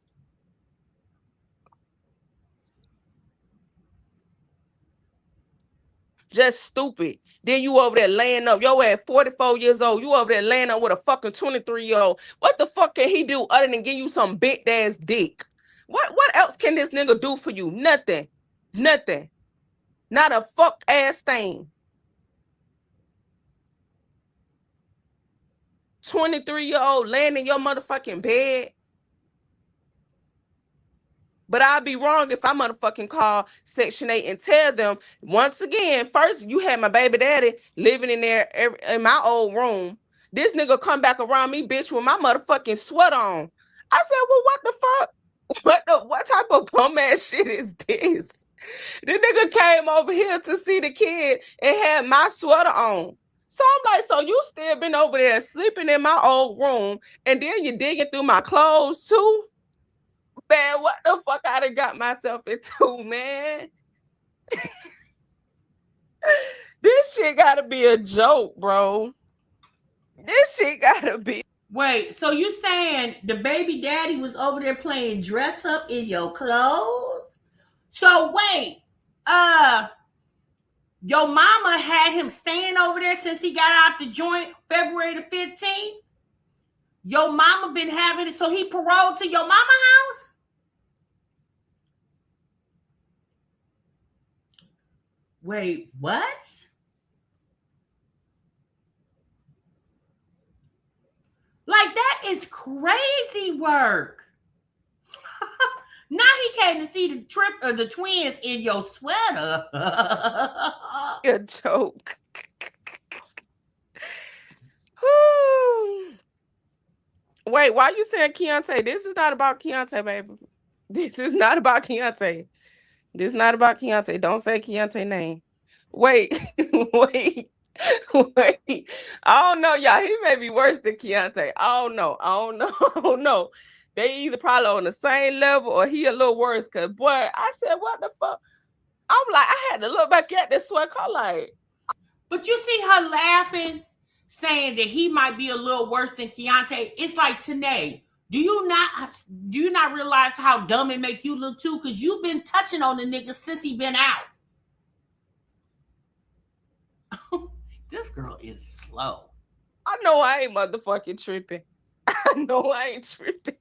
Just stupid. Then you over there laying up. Yo, at 44 years old, you over there laying up with a fucking 23-year-old. What the fuck can he do other than give you some big ass dick? What else can this nigga do for you? Nothing. Nothing. Not a fuck ass thing. 23-year-old laying in your motherfucking bed. But I'd be wrong if I motherfucking call Section 8 and tell them, once again, first you had my baby daddy living in there in my old room. This nigga come back around me, bitch, with my motherfucking sweat on. I said, well, what the fuck? What type of bum ass shit is this? The nigga came over here to see the kid and had my sweater on. So I'm like, so you still been over there sleeping in my old room, and then you digging through my clothes too? Man, what the fuck I done got myself into, man? This shit gotta be a joke, bro. This shit gotta be. Wait, so you saying the baby daddy was over there playing dress up in your clothes? So wait, uh, your mama had him staying over there since he got out the joint February the 15th? Your mama been having it, so he paroled to your mama house? Wait, what? Like, that is crazy work. Now he came to see the twins in your sweater. A joke. Wait, why you saying Keontae? This is not about Keontae, baby. This is not about Keontae. This is not about Keontae. Don't say Keontae name. Wait, wait, wait. I don't know, y'all. He may be worse than Keontae. I don't know. I don't know. They either probably on the same level or he a little worse. Cause boy, I said, what the fuck? I'm like, I had to look back at this sweat car like. But you see her laughing, saying that he might be a little worse than Keontae. It's like, Tannae, do you not realize how dumb it make you look too? Because you've been touching on the nigga since he been out. This girl is slow. I know I ain't motherfucking tripping. I know I ain't tripping.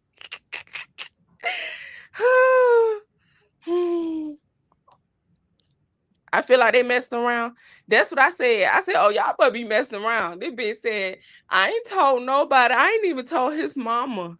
I feel like they messed around. That's what I said. I said, oh, y'all better be messing around. This bitch said, I ain't told nobody. I ain't even told his mama.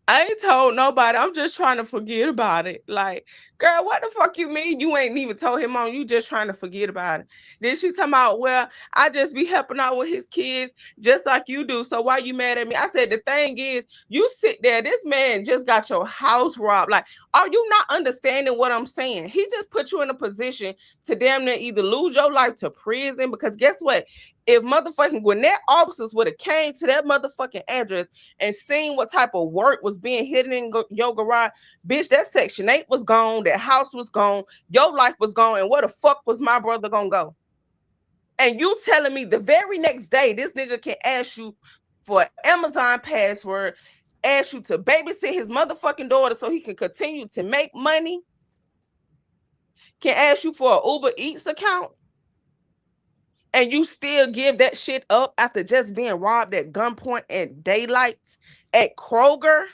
I ain't told nobody. I'm just trying to forget about it. Like, girl, what the fuck you mean? You ain't even told him on. You just trying to forget about it. Then she talking about, well, I just be helping out with his kids just like you do. So why you mad at me? I said, the thing is, you sit there. This man just got your house robbed. Like, are you not understanding what I'm saying? He just put you in a position to damn near either lose your life to prison. Because guess what? If motherfucking Gwinnett officers would have came to that motherfucking address and seen what type of work was being hidden in your garage, bitch, that Section 8 was gone, that house was gone, your life was gone, and where the fuck was my brother gonna go? And you telling me the very next day this nigga can ask you for an Amazon password, ask you to babysit his motherfucking daughter so he can continue to make money, can ask you for an Uber Eats account, and you still give that shit up after just being robbed at gunpoint at daylight at Kroger?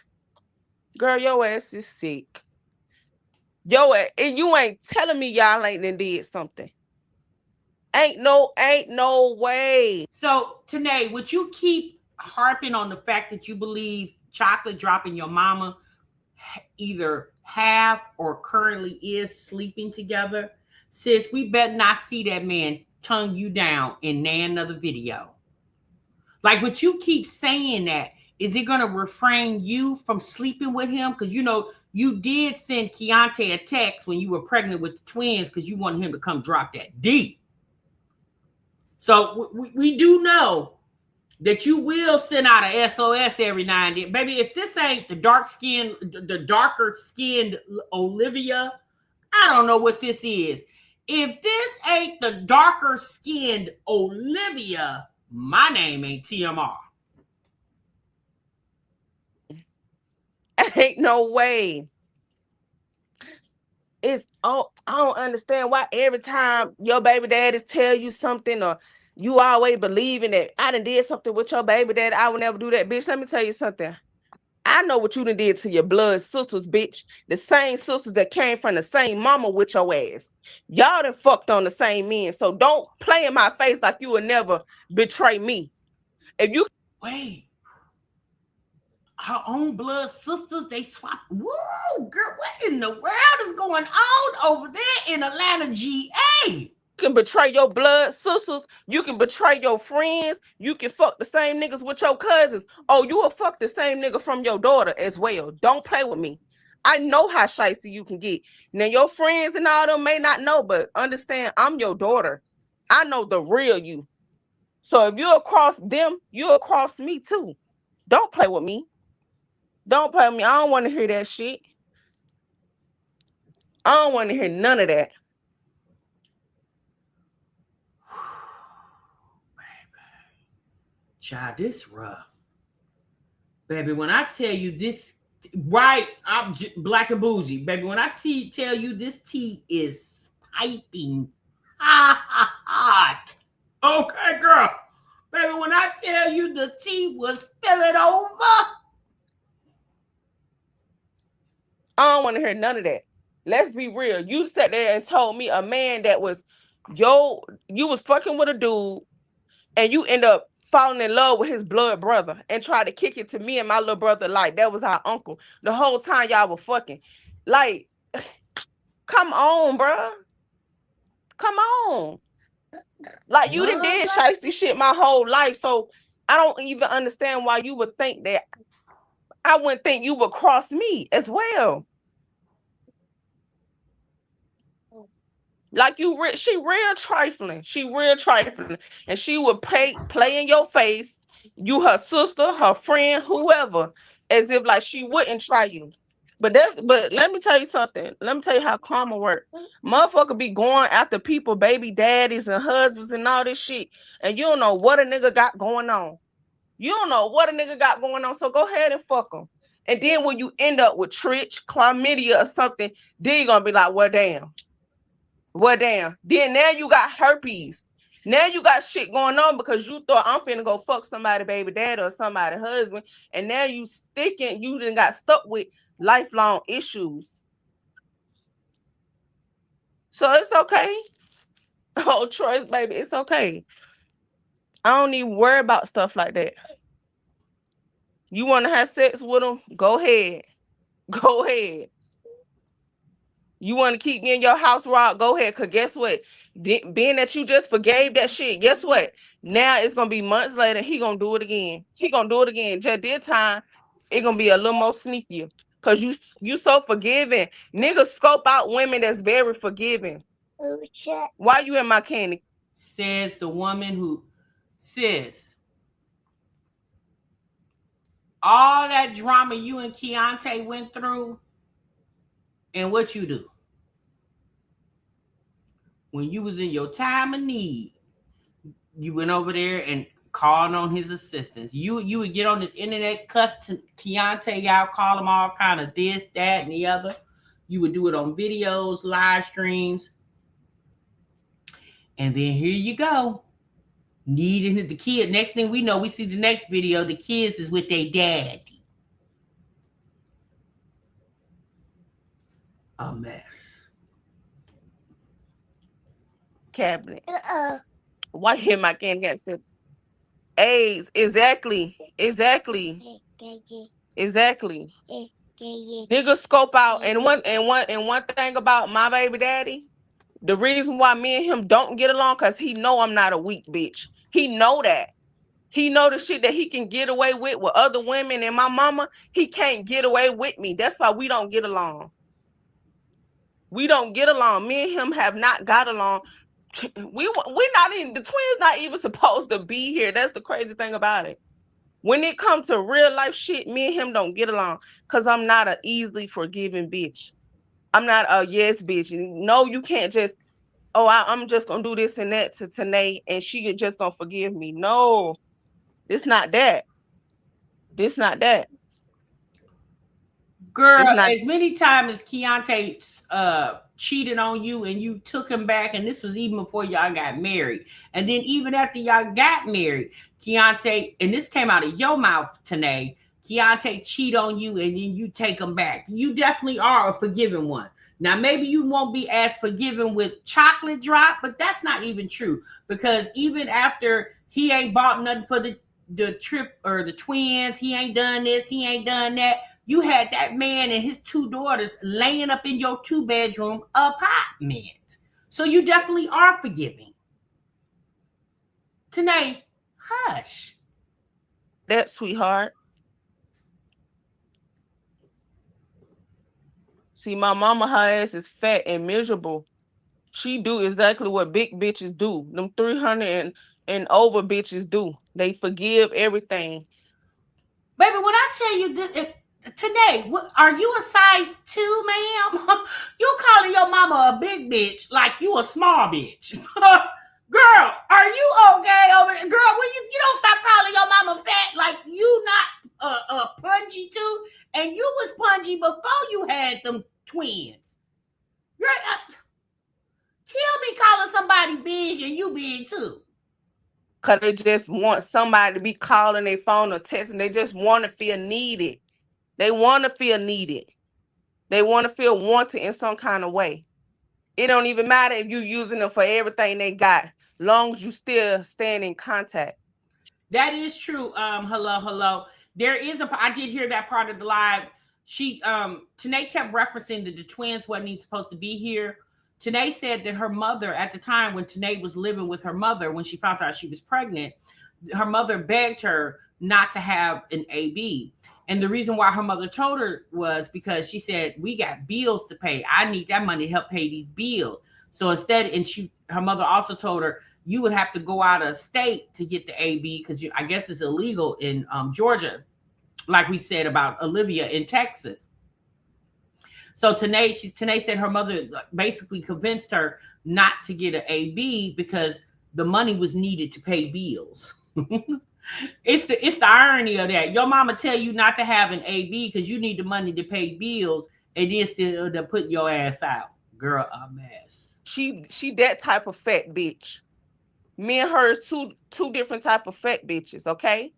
Girl, your ass is sick. And you ain't telling me y'all ain't done did something. Ain't no way. So, Tannae, would you keep harping on the fact that you believe Chocolate dropping your mama either have or currently is sleeping together? Sis, we better not see that man tongue you down in another video. Like, would you keep saying that? Is it going to refrain you from sleeping with him? Because, you know, you did send Keontae a text when you were pregnant with the twins because you wanted him to come drop that D. So we do know that you will send out a SOS every now and then. Baby, if this ain't the darker skinned Olivia, I don't know what this is. If this ain't the darker skinned Olivia, my name ain't TMR. Ain't no way. I don't understand why every time your baby daddies tell you something or you always believing that I done did something with your baby daddy, I would never do that. Bitch, let me tell you something. I know what you done did to your blood sisters, bitch. The same sisters that came from the same mama with your ass. Y'all done fucked on the same men. So don't play in my face like you would never betray me. If you wait, her own blood sisters, they swap. Whoa, girl, what in the world is going on over there in Atlanta, GA? Can betray your blood sisters, you can betray your friends, you can fuck the same niggas with your cousins. Oh, you will fuck the same nigga from your daughter as well. Don't play with me. I know how shicey you can get. Now your friends and all them may not know, but understand I'm your daughter. I know the real you. So if you're across them, you're across me too. Don't play with me. Don't play with me. I don't want to hear that shit. I don't want to hear none of that. Child, this rough. Baby, when I tell you this, right, I'm black and bougie. Baby, when I tell you this tea is piping hot. Okay, girl. Baby, when I tell you the tea was spilling over. I don't want to hear none of that. Let's be real. You sat there and told me a man that was, you was fucking with a dude and you end up falling in love with his blood brother and try to kick it to me and my little brother like that was our uncle. The whole time y'all were fucking. Like, come on, bruh. Come on. Like, you done did shiesty shit my whole life, so I don't even understand why you would think that. I wouldn't think you would cross me as well. Like she real trifling. She real trifling. And she would play in your face, you her sister, her friend, whoever, as if like she wouldn't try you. But let me tell you something. Let me tell you how karma works. Motherfucker be going after people, baby daddies and husbands and all this shit. And you don't know what a nigga got going on. You don't know what a nigga got going on. So go ahead and fuck him. And then when you end up with trich, chlamydia or something, then you're gonna be like, well, damn. Well, damn. Then now you got herpes. Now you got shit going on because you thought I'm finna go fuck somebody baby dad or somebody husband. And now you done got stuck with lifelong issues. So it's okay. Oh, Troy's baby, it's okay. I don't even worry about stuff like that. You want to have sex with them? Go ahead. Go ahead. You want to keep getting your house robbed? Go ahead. Because guess what? Being that you just forgave that shit, guess what? Now it's going to be months later. He going to do it again. He going to do it again. Just this time, it's going to be a little more sneakier. Because you so forgiving. Niggas scope out women that's very forgiving. Why you in my candy? Says the woman who says all that drama you and Keontae went through and what you do. When you was in your time of need, you went over there and called on his assistance. You would get on this internet, cuss Keontae out, call him all kind of this, that, and the other. You would do it on videos, live streams. And then here you go. Needing the kid. Next thing we know, we see the next video, the kids is with their daddy. A mess. Cabinet. Why hit my candy? AIDS. Exactly. Niggas scope out. And one thing about my baby daddy, the reason why me and him don't get along, because he know I'm not a weak bitch. He know that. He know the shit that he can get away with other women and my mama, he can't get away with me. That's why we don't get along. We don't get along. Me and him have not got along. We not even, the twins not even supposed to be here. That's the crazy thing about it. When it comes to real life shit, me and him don't get along because I'm not an easily forgiving bitch. I'm not a yes bitch. No, you can't just, I'm just gonna do this and that to Tannae and she just gonna forgive me. No, it's not that. It's not that. Girl, as many times as Keontae cheated on you and you took him back, and this was even before y'all got married. And then even after y'all got married, Keontae, and this came out of your mouth, Tannae, Keontae cheat on you and then you take him back. You definitely are a forgiving one. Now, maybe you won't be as forgiving with chocolate drop, but that's not even true. Because even after he ain't bought nothing for the trip or the twins, he ain't done this, he ain't done that. You had that man and his two daughters laying up in your 2-bedroom apartment. So you definitely are forgiving. Tannae, hush. That, sweetheart. See, my mama, her ass is fat and miserable. She do exactly what big bitches do. Them 300 And over bitches do. They forgive everything. Baby, when I tell you this, today, are you a size 2, ma'am? You calling your mama a big bitch like you a small bitch. Girl, are you okay over there? Girl, will you don't stop calling your mama fat like you not pungy too? And you was pungy before you had them twins. Girl, kill me calling somebody big and you big too. Because they just want somebody to be calling their phone or texting. They just want to feel needed. They want to feel needed. They want to feel wanted in some kind of way. It don't even matter if you using them for everything they got, long as you still staying in contact. That is true. Hello. There is I did hear that part of the live. Tannae kept referencing that the twins wasn't even supposed to be here. Tannae said that her mother, at the time when Tannae was living with her mother, when she found out she was pregnant, her mother begged her not to have an AB. And the reason why her mother told her was because she said, we got bills to pay. I need that money to help pay these bills. So instead, her mother also told her, you would have to go out of state to get the AB because I guess it's illegal in Georgia, like we said about Olivia in Texas. So Tannae said her mother basically convinced her not to get an AB because the money was needed to pay bills. It's the irony of that. Your mama tell you not to have an AB because you need the money to pay bills, and then still they're putting your ass out. Girl, a mess. She that type of fat bitch. Me and her two different type of fat bitches, okay?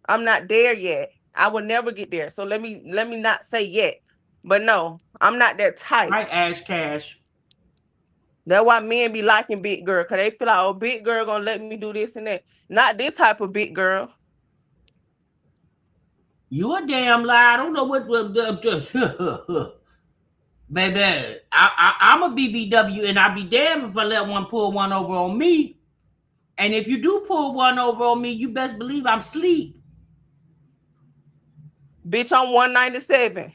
I'm not there yet. I will never get there. So let me not say yet. But no, I'm not that type. Right, Ash Cash. That's why men be liking big girl, because they feel like, oh, big girl gonna let me do this and that. Not this type of big girl. You a damn lie. I don't know what baby. I'm a BBW, and I'll be damned if I let one pull one over on me. And if you do pull one over on me, you best believe I'm asleep. Bitch, I'm 197.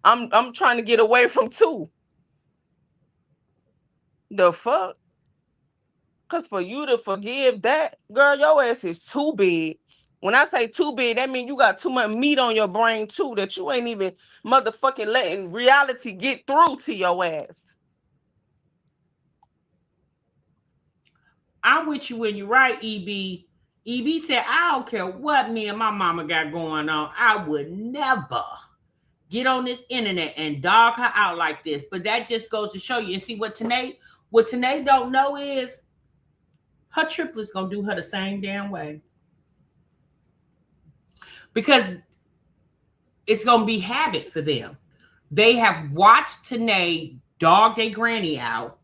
I'm trying to get away from 2. The fuck? Because for you to forgive that, girl, your ass is too big. When I say too big, that means you got too much meat on your brain, too, that you ain't even motherfucking letting reality get through to your ass. I'm with you when you're right, EB. EB said, I don't care what me and my mama got going on. I would never get on this internet and dog her out like this. But that just goes to show you. And see what Tannae don't know is her triplets gonna do her the same damn way. Because it's gonna be habit for them. They have watched Tannae dog their granny out.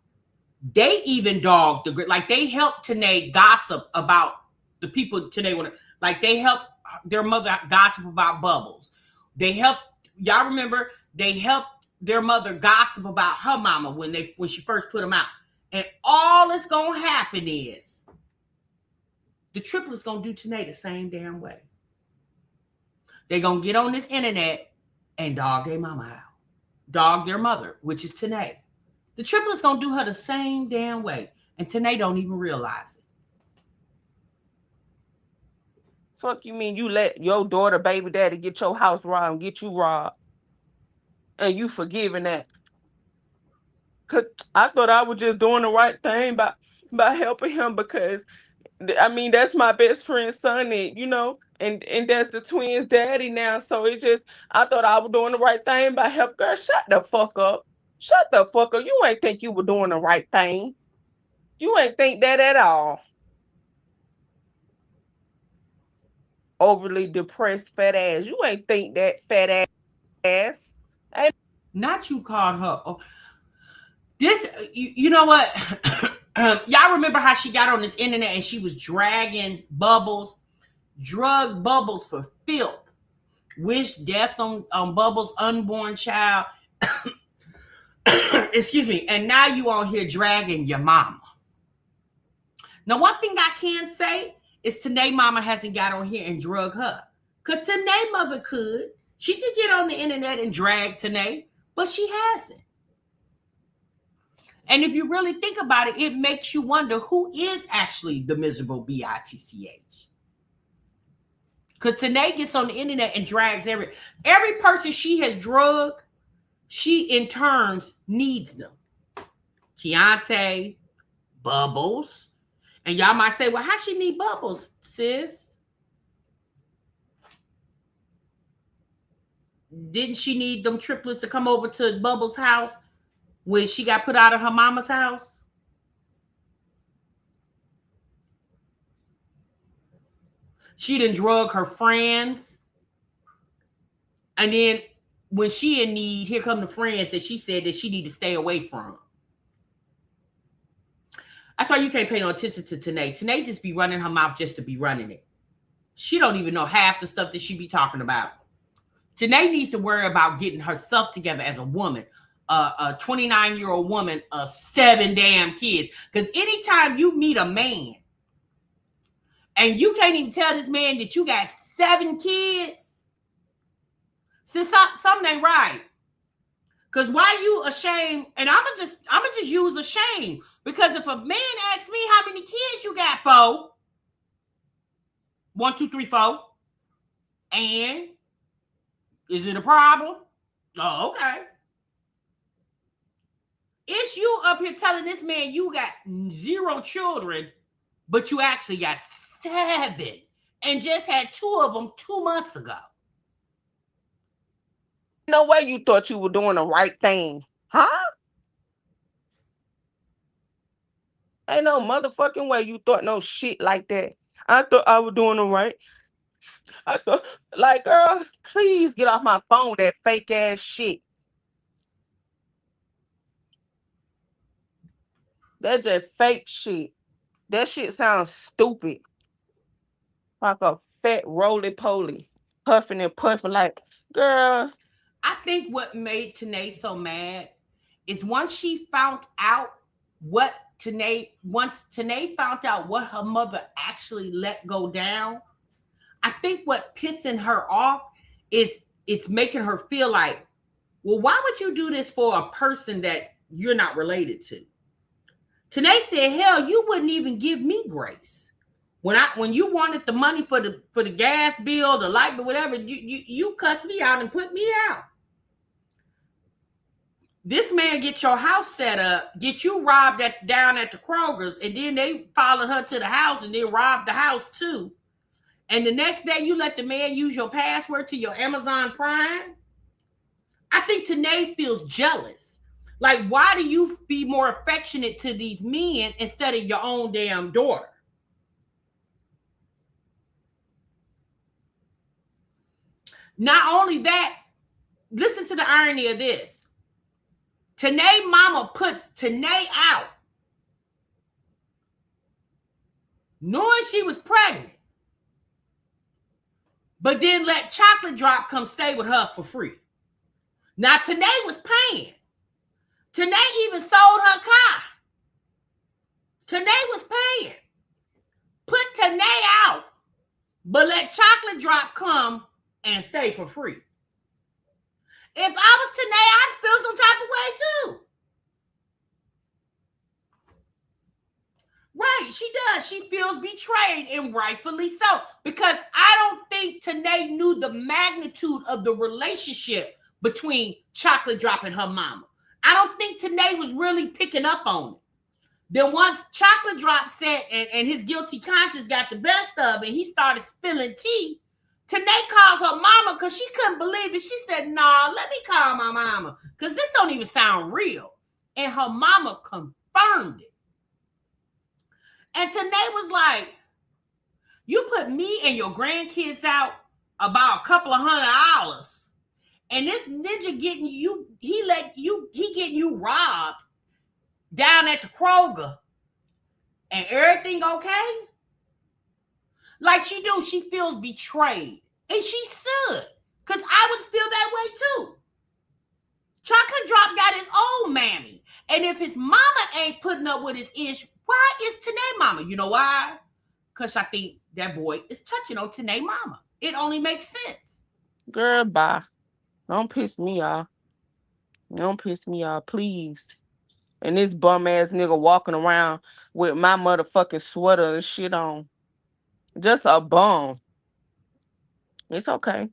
They even dogged like they helped Tannae gossip about the people Tannae want to, like they helped their mother gossip about Bubbles. They helped, y'all remember, they helped their mother gossip about her mama when she first put them out. And all that's gonna happen is the triplets gonna do Tannae the same damn way. They're gonna get on this internet and dog their mama out. Dog their mother, which is Tannae. The triplets gonna do her the same damn way. And Tannae don't even realize it. Fuck you mean you let your daughter, baby daddy get your house robbed, get you robbed, and you forgiving that? Cause I thought I was just doing the right thing by helping him, because I mean that's my best friend's son, and that's the twins' daddy now. So I thought I was doing the right thing by help. Girl, shut the fuck up. Shut the fuck up. You ain't think you were doing the right thing. You ain't think that at all. Overly depressed fat ass. You ain't think that fat ass. Not you called her. Oh, this, you know what? Y'all remember how she got on this internet and she was dragging Bubbles, drug Bubbles for filth, wished death on Bubbles' unborn child. Excuse me. And now you on here dragging your mama. Now, one thing I can say is Tannae mama hasn't got on here and drug her. Because Tannae mother could. She could get on the internet and drag Tannae, but she hasn't. And if you really think about it, it makes you wonder who is actually the miserable bitch. Because Tannae gets on the internet and drags every person she has drugged, she in turns needs them. Keontae, Bubbles. And y'all might say, well, how she need Bubbles, sis? Didn't she need them triplets to come over to Bubbles' house when she got put out of her mama's house? She done drug her friends. And then when she in need, here come the friends that she said that she need to stay away from. That's why you can't pay no attention to Tannae. Tannae just be running her mouth just to be running it. She don't even know half the stuff that she be talking about. Tannae needs to worry about getting herself together as a woman, a 29-year-old woman of 7 damn kids. Because anytime you meet a man and you can't even tell this man that you got 7 kids, since something ain't right. Because why you ashamed? And I'ma just use ashamed. Because if a man asks me how many kids you got, 4. 1, 2, 3, 4. And is it a problem? Oh, okay. It's you up here telling this man you got 0 children, but you actually got 7 and just had 2 of them 2 months ago. No way you thought you were doing the right thing, huh? Ain't no motherfucking way you thought no shit like that. I thought I was doing the right. I thought, like, girl, please get off my phone with that fake ass shit. That's just fake shit. That shit sounds stupid. Like a fat roly-poly, puffing and puffing like, girl. I think what made Tannae so mad is once she found out what once Tannae found out what her mother actually let go down, I think what pissing her off is it's making her feel like, well, why would you do this for a person that you're not related to? Tannae said, hell, you wouldn't even give me grace. When you wanted the money for the gas bill, the light bill, whatever, you cussed me out and put me out. This man get your house set up, get you robbed down at the Kroger's, and then they followed her to the house and then robbed the house too. And the next day you let the man use your password to your Amazon Prime. I think Tannae feels jealous. Like, why do you be more affectionate to these men instead of your own damn daughter? Not only that, listen to the irony of this. Tannae mama puts Tannae out knowing she was pregnant, but then let Chocolate Drop come stay with her for free. Now, Tannae was paying. Tannae even sold her car. Tannae was paying. Put Tannae out, but let Chocolate Drop come and stay for free. If I was Tannae, I'd feel some type of way too. Right, she does. She feels betrayed, and rightfully so. Because I don't think Tannae knew the magnitude of the relationship between Chocolate Drop and her mama. I don't think Tannae was really picking up on it. Then once Chocolate Drop said, and his guilty conscience got the best of it, he started spilling tea. Tannae called her mama because she couldn't believe it. She said, nah, let me call my mama because this don't even sound real. And her mama confirmed it. And Tannae was like, you put me and your grandkids out about a couple of $100, and this ninja getting you, he getting you robbed down at the Kroger, and everything okay? Like she do, she feels betrayed. And she should, because I would feel that way too. Chocolate Drop got his own mammy. And if his mama ain't putting up with his ish, why is Tannae mama? You know why? Because I think that boy is touching on Tannae mama. It only makes sense. Girl, bye. Don't piss me off. Don't piss me off, please. And this bum ass nigga walking around with my motherfucking sweater and shit on. Just a bum. It's okay.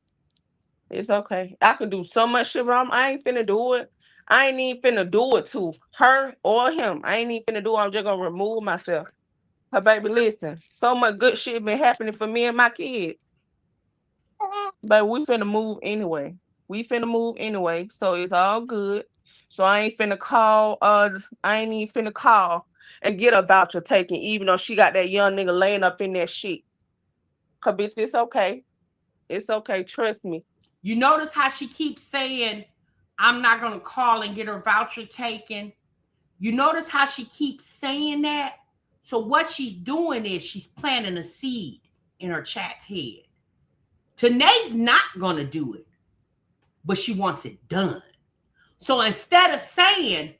It's okay. I can do so much shit wrong. I ain't finna do it. I ain't even finna do it to her or him. I ain't even finna do it. I'm just gonna remove myself. Her baby, listen. So much good shit been happening for me and my kid. But we finna move anyway. So it's all good. So I ain't finna call, I ain't even finna call and get a voucher taken, even though she got that young nigga laying up in that shit. Cause bitch, it's okay. It's okay. Trust me. You notice how she keeps saying, I'm not going to call and get her voucher taken. You notice how she keeps saying that? So what she's doing is she's planting a seed in her chat's head. Tanae's not going to do it, but she wants it done. So instead of saying,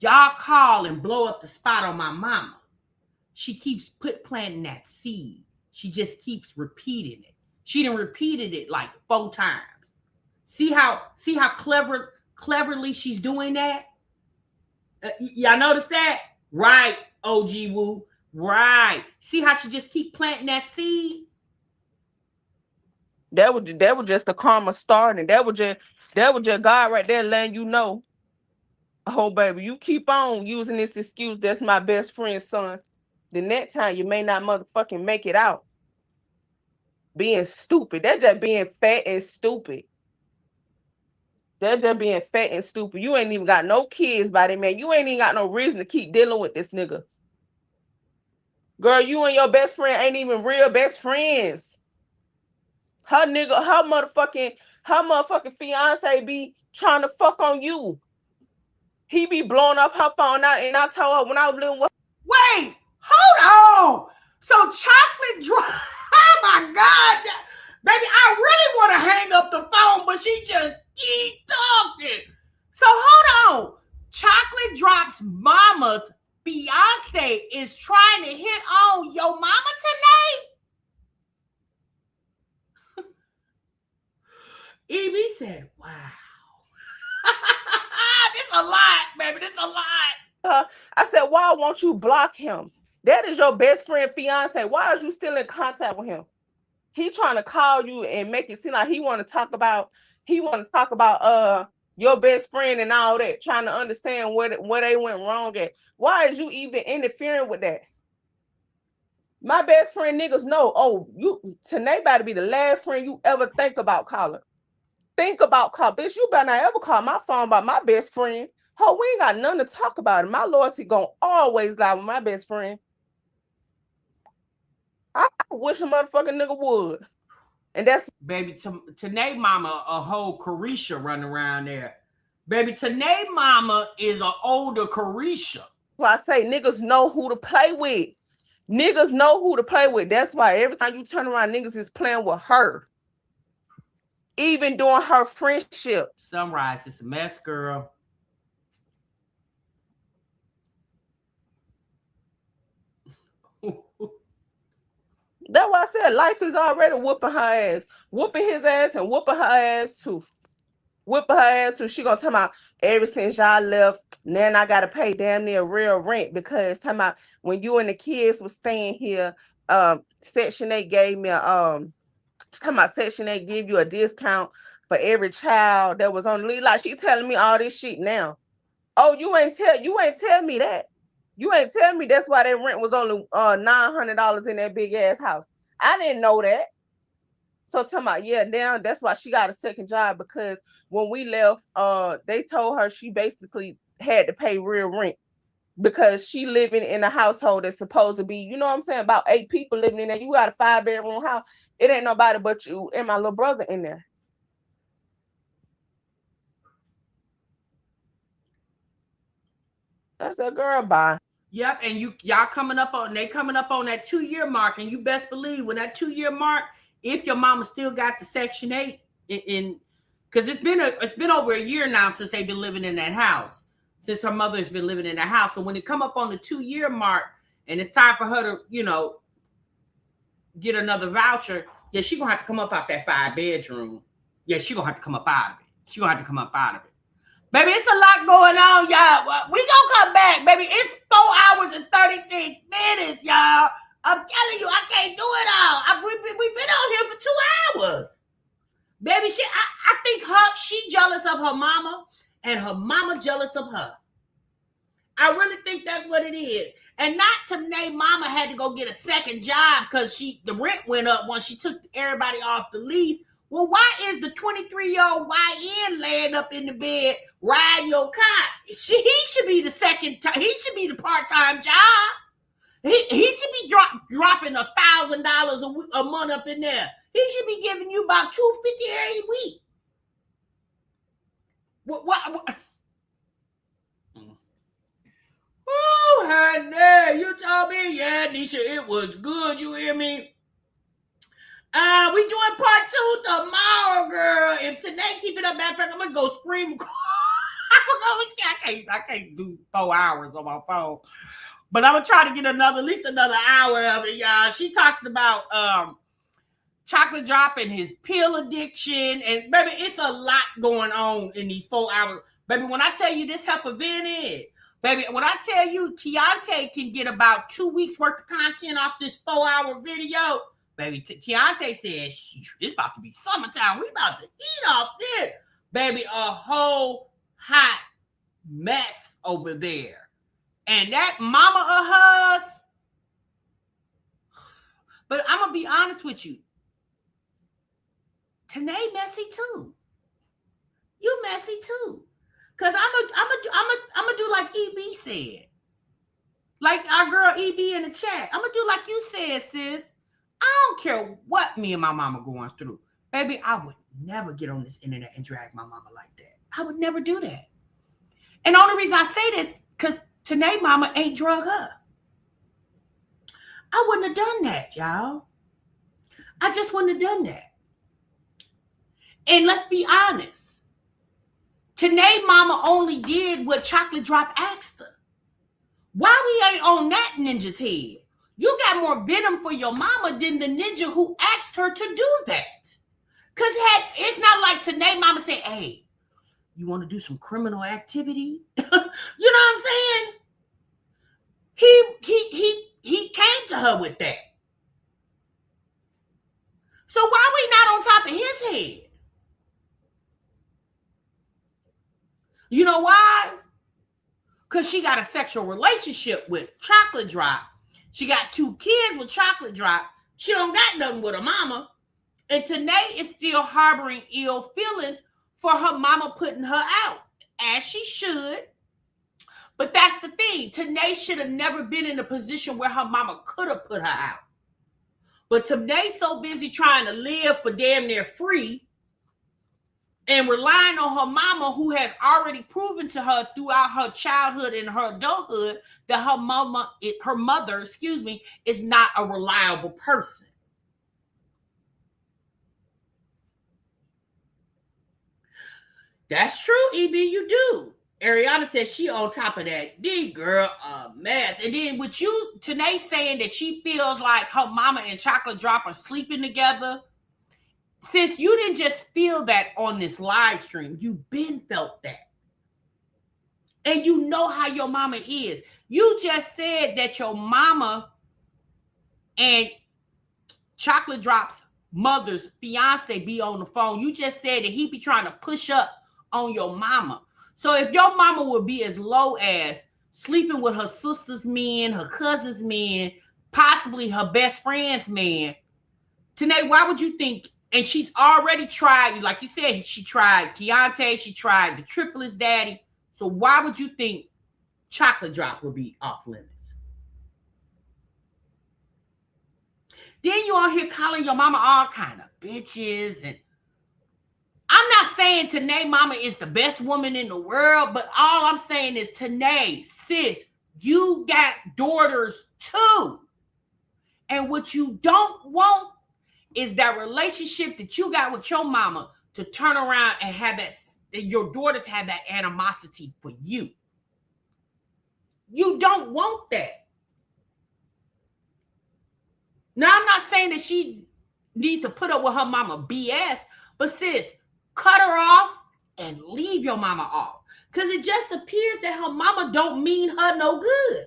y'all call and blow up the spot on my mama, she keeps planting that seed. She just keeps repeating it. She done repeated it like 4 times. See how cleverly she's doing that? Y'all notice that? Right, OG Woo. Right. See how she just keep planting that seed? That was just the karma starting. That was just God right there letting you know. Oh baby, you keep on using this excuse. That's my best friend's son. The next time you may not motherfucking make it out. Being stupid. That's just being fat and stupid. That's just being fat and stupid. You ain't even got no kids by that man. You ain't even got no reason to keep dealing with this nigga. Girl, you and your best friend ain't even real best friends. Her motherfucking fiance be trying to fuck on you. He be blowing up her phone out, and I told her when I was living with. Wait, hold on. So chocolate drop. Oh my God. Baby, I really want to hang up the phone, but she just keep talking. So hold on. Chocolate Drop's mama's fiance is trying to hit on your mama tonight? EB said, wow. This a lot, baby. This a lot. I said, why won't you block him? That is your best friend fiance. Why are you still in contact with him? He trying to call you and make it seem like he want to talk about your best friend and all that, trying to understand where they went wrong at. Why is you even interfering with that? My best friend niggas know, oh, Tannae about to be the last friend you ever think about calling. Think about call. Bitch, you better not ever call my phone about my best friend. Ho, we ain't got nothing to talk about. My loyalty gonna always lie with my best friend. I wish a motherfucking nigga would. And that's baby Tannae mama a whole Carisha running around there. Baby, Tannae mama is an older Carisha. Why I say niggas know who to play with. Niggas know who to play with. That's why every time you turn around, niggas is playing with her. Even during her friendships. Sunrise is a mess, girl. That's why I said life is already whooping her ass. Whooping his ass and whooping her ass too. Whipping her ass too. She gonna tell me ever since y'all left, now I gotta pay damn near real rent because talking about when you and the kids was staying here, Section 8 gave me talking about Section 8 give you a discount for every child that was on the leave. Like she telling me all this shit now. Oh, you ain't tell me that. You ain't tell me that's why that rent was only $900 in that big ass house. I didn't know that. So talking about, yeah, now that's why she got a second job, because when we left, they told her she basically had to pay real rent because she living in a household that's supposed to be, you know what I'm saying, about 8 people living in there. You got a 5-bedroom house. It ain't nobody but you and my little brother in there. That's a girl, bye. Yep, and y'all coming up on that 2-year mark, and you best believe when that 2-year mark, if your mama still got the Section 8 in, because it's been over a year now since they've been living in that house, since her mother has been living in the house. So when it come up on the 2-year mark and it's time for her to, get another voucher, yeah, she gonna have to come up out that 5-bedroom. Yeah, she gonna have to come up out of it. Baby, it's a lot going on, y'all. We gonna come back, baby. It's 4 hours and 36 minutes, y'all. I'm telling you, I can't do it all. We've been on here for 2 hours. Baby, I think she jealous of her mama and her mama jealous of her. I really think that's what it is. And not Tannae mama had to go get a second job because the rent went up once she took everybody off the lease. Well, why is the 23-year-old YN laying up in the bed riding your car? He should be the he should be the part-time job. He should be dropping $1,000 a month up in there. He should be giving you about $250 a week. What? Oh, honey, you told me, yeah, Nisha, it was good. You hear me? We doing part 2 tomorrow, girl. If Tannae keep it up, I'm gonna go scream. I can't do 4 hours on my phone, but I'm gonna try to get at least another hour of it, y'all. She talks about chocolate drop and his pill addiction, and baby, it's a lot going on in these 4 hours. Baby, when I tell you this heifer vented, baby, when I tell you Keontae can get about 2 weeks worth of content off this 4-hour video, baby, Keontae says it's about to be summertime. We about to eat off this. Baby, a whole hot mess over there. And that mama of hers, but I'm going to be honest with you. Tannae messy too. You messy too. Cause I'm gonna do like EB said. Like our girl EB in the chat. I'm gonna do like you said, sis. I don't care what me and my mama going through. Baby, I would never get on this internet and drag my mama like that. I would never do that. And the only reason I say this, because Tannae mama ain't drug her. I wouldn't have done that, y'all. I just wouldn't have done that. And let's be honest. Tannae mama only did what Chocolate Drop asked her. Why we ain't on that ninja's head? You got more venom for your mama than the ninja who asked her to do that. Because it's not like Tannae mama said, hey, you want to do some criminal activity? You know what I'm saying? He came to her with that. So why we not on top of his head? You know why? Because she got a sexual relationship with Chocolate Drop. She got 2 kids with Chocolate Drop. She don't got nothing with her mama. And Tannae is still harboring ill feelings for her mama putting her out, as she should. But that's the thing. Tannae should have never been in a position where her mama could have put her out. But Tannae's so busy trying to live for damn near free and relying on her mama, who has already proven to her throughout her childhood and her adulthood that her mother, is not a reliable person. That's true, EB, you do. Ariana says she on top of that. D girl, a mess. And then with you, Tannae saying that she feels like her mama and Chocolate Drop are sleeping together. Sis, you didn't just feel that on this live stream. You've been felt that. And you know how your mama is. You just said that your mama and Chocolate Drop's mother's fiance be on the phone. You just said that he be trying to push up on your mama. So if your mama would be as low as sleeping with her sister's men, her cousin's men, possibly her best friend's man, Tannae, why would you think? And she's already tried, like you said, she tried Keontae, she tried the triplets daddy. So why would you think Chocolate Drop would be off limits? Then you on here calling your mama all kind of bitches. And I'm not saying Tannae mama is the best woman in the world, but all I'm saying is, Tannae, sis, you got daughters too. And what you don't want is that relationship that you got with your mama to turn around and have that, your daughters have that animosity for you. You don't want that. Now, I'm not saying that she needs to put up with her mama BS, but sis, cut her off and leave your mama off. Because it just appears that her mama don't mean her no good.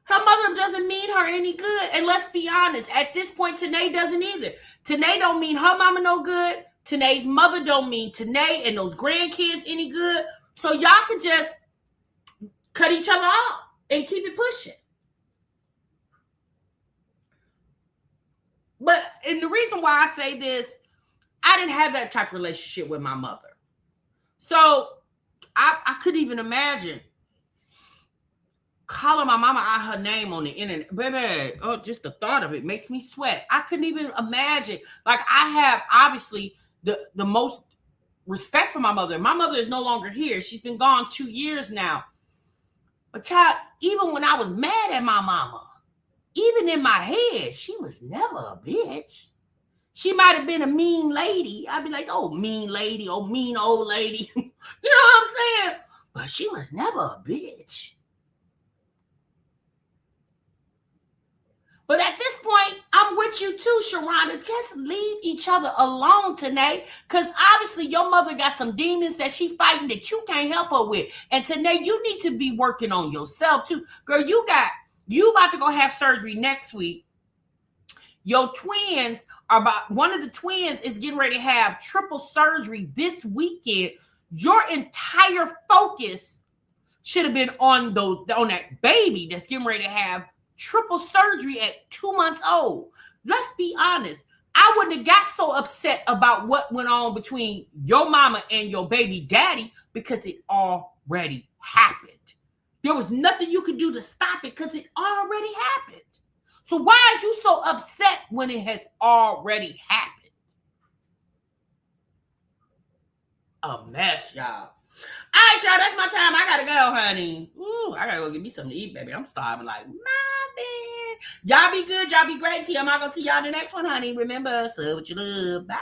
Her mother doesn't mean her any good. And let's be honest, at this point, Tannae doesn't either. Tannae don't mean her mama no good. Tannae's mother don't mean Tannae and those grandkids any good. So y'all can just cut each other off and keep it pushing. But, and the reason why I say this, I didn't have that type of relationship with my mother. So I couldn't even imagine calling my mama out her name on the internet. Baby, oh, just the thought of it makes me sweat. I couldn't even imagine. Like, I have obviously the most respect for my mother. My mother is no longer here. She's been gone 2 years now. But child, even when I was mad at my mama, even in my head, she was never a bitch. She might have been a mean lady. I'd be like, oh, mean lady, oh, mean old lady. You know what I'm saying? But she was never a bitch. But at this point, I'm with you too, Sharonda. Just leave each other alone tonight. Because obviously your mother got some demons that she fighting that you can't help her with. And tonight you need to be working on yourself too. Girl, you about to go have surgery next week. Your twins one of the twins is getting ready to have triple surgery this weekend. Your entire focus should have been on that baby that's getting ready to have triple surgery at 2 months old. Let's be honest. I wouldn't have got so upset about what went on between your mama and your baby daddy because it already happened. There was nothing you could do to stop it because it already happened. So why is you so upset when it has already happened? A mess, y'all. All right, y'all, that's my time. I gotta go, honey. Ooh, I gotta go get me something to eat, baby. I'm starving like nothing. Y'all be good. Y'all be great. I'm not gonna see y'all in the next one, honey. Remember, serve what you love. Bye.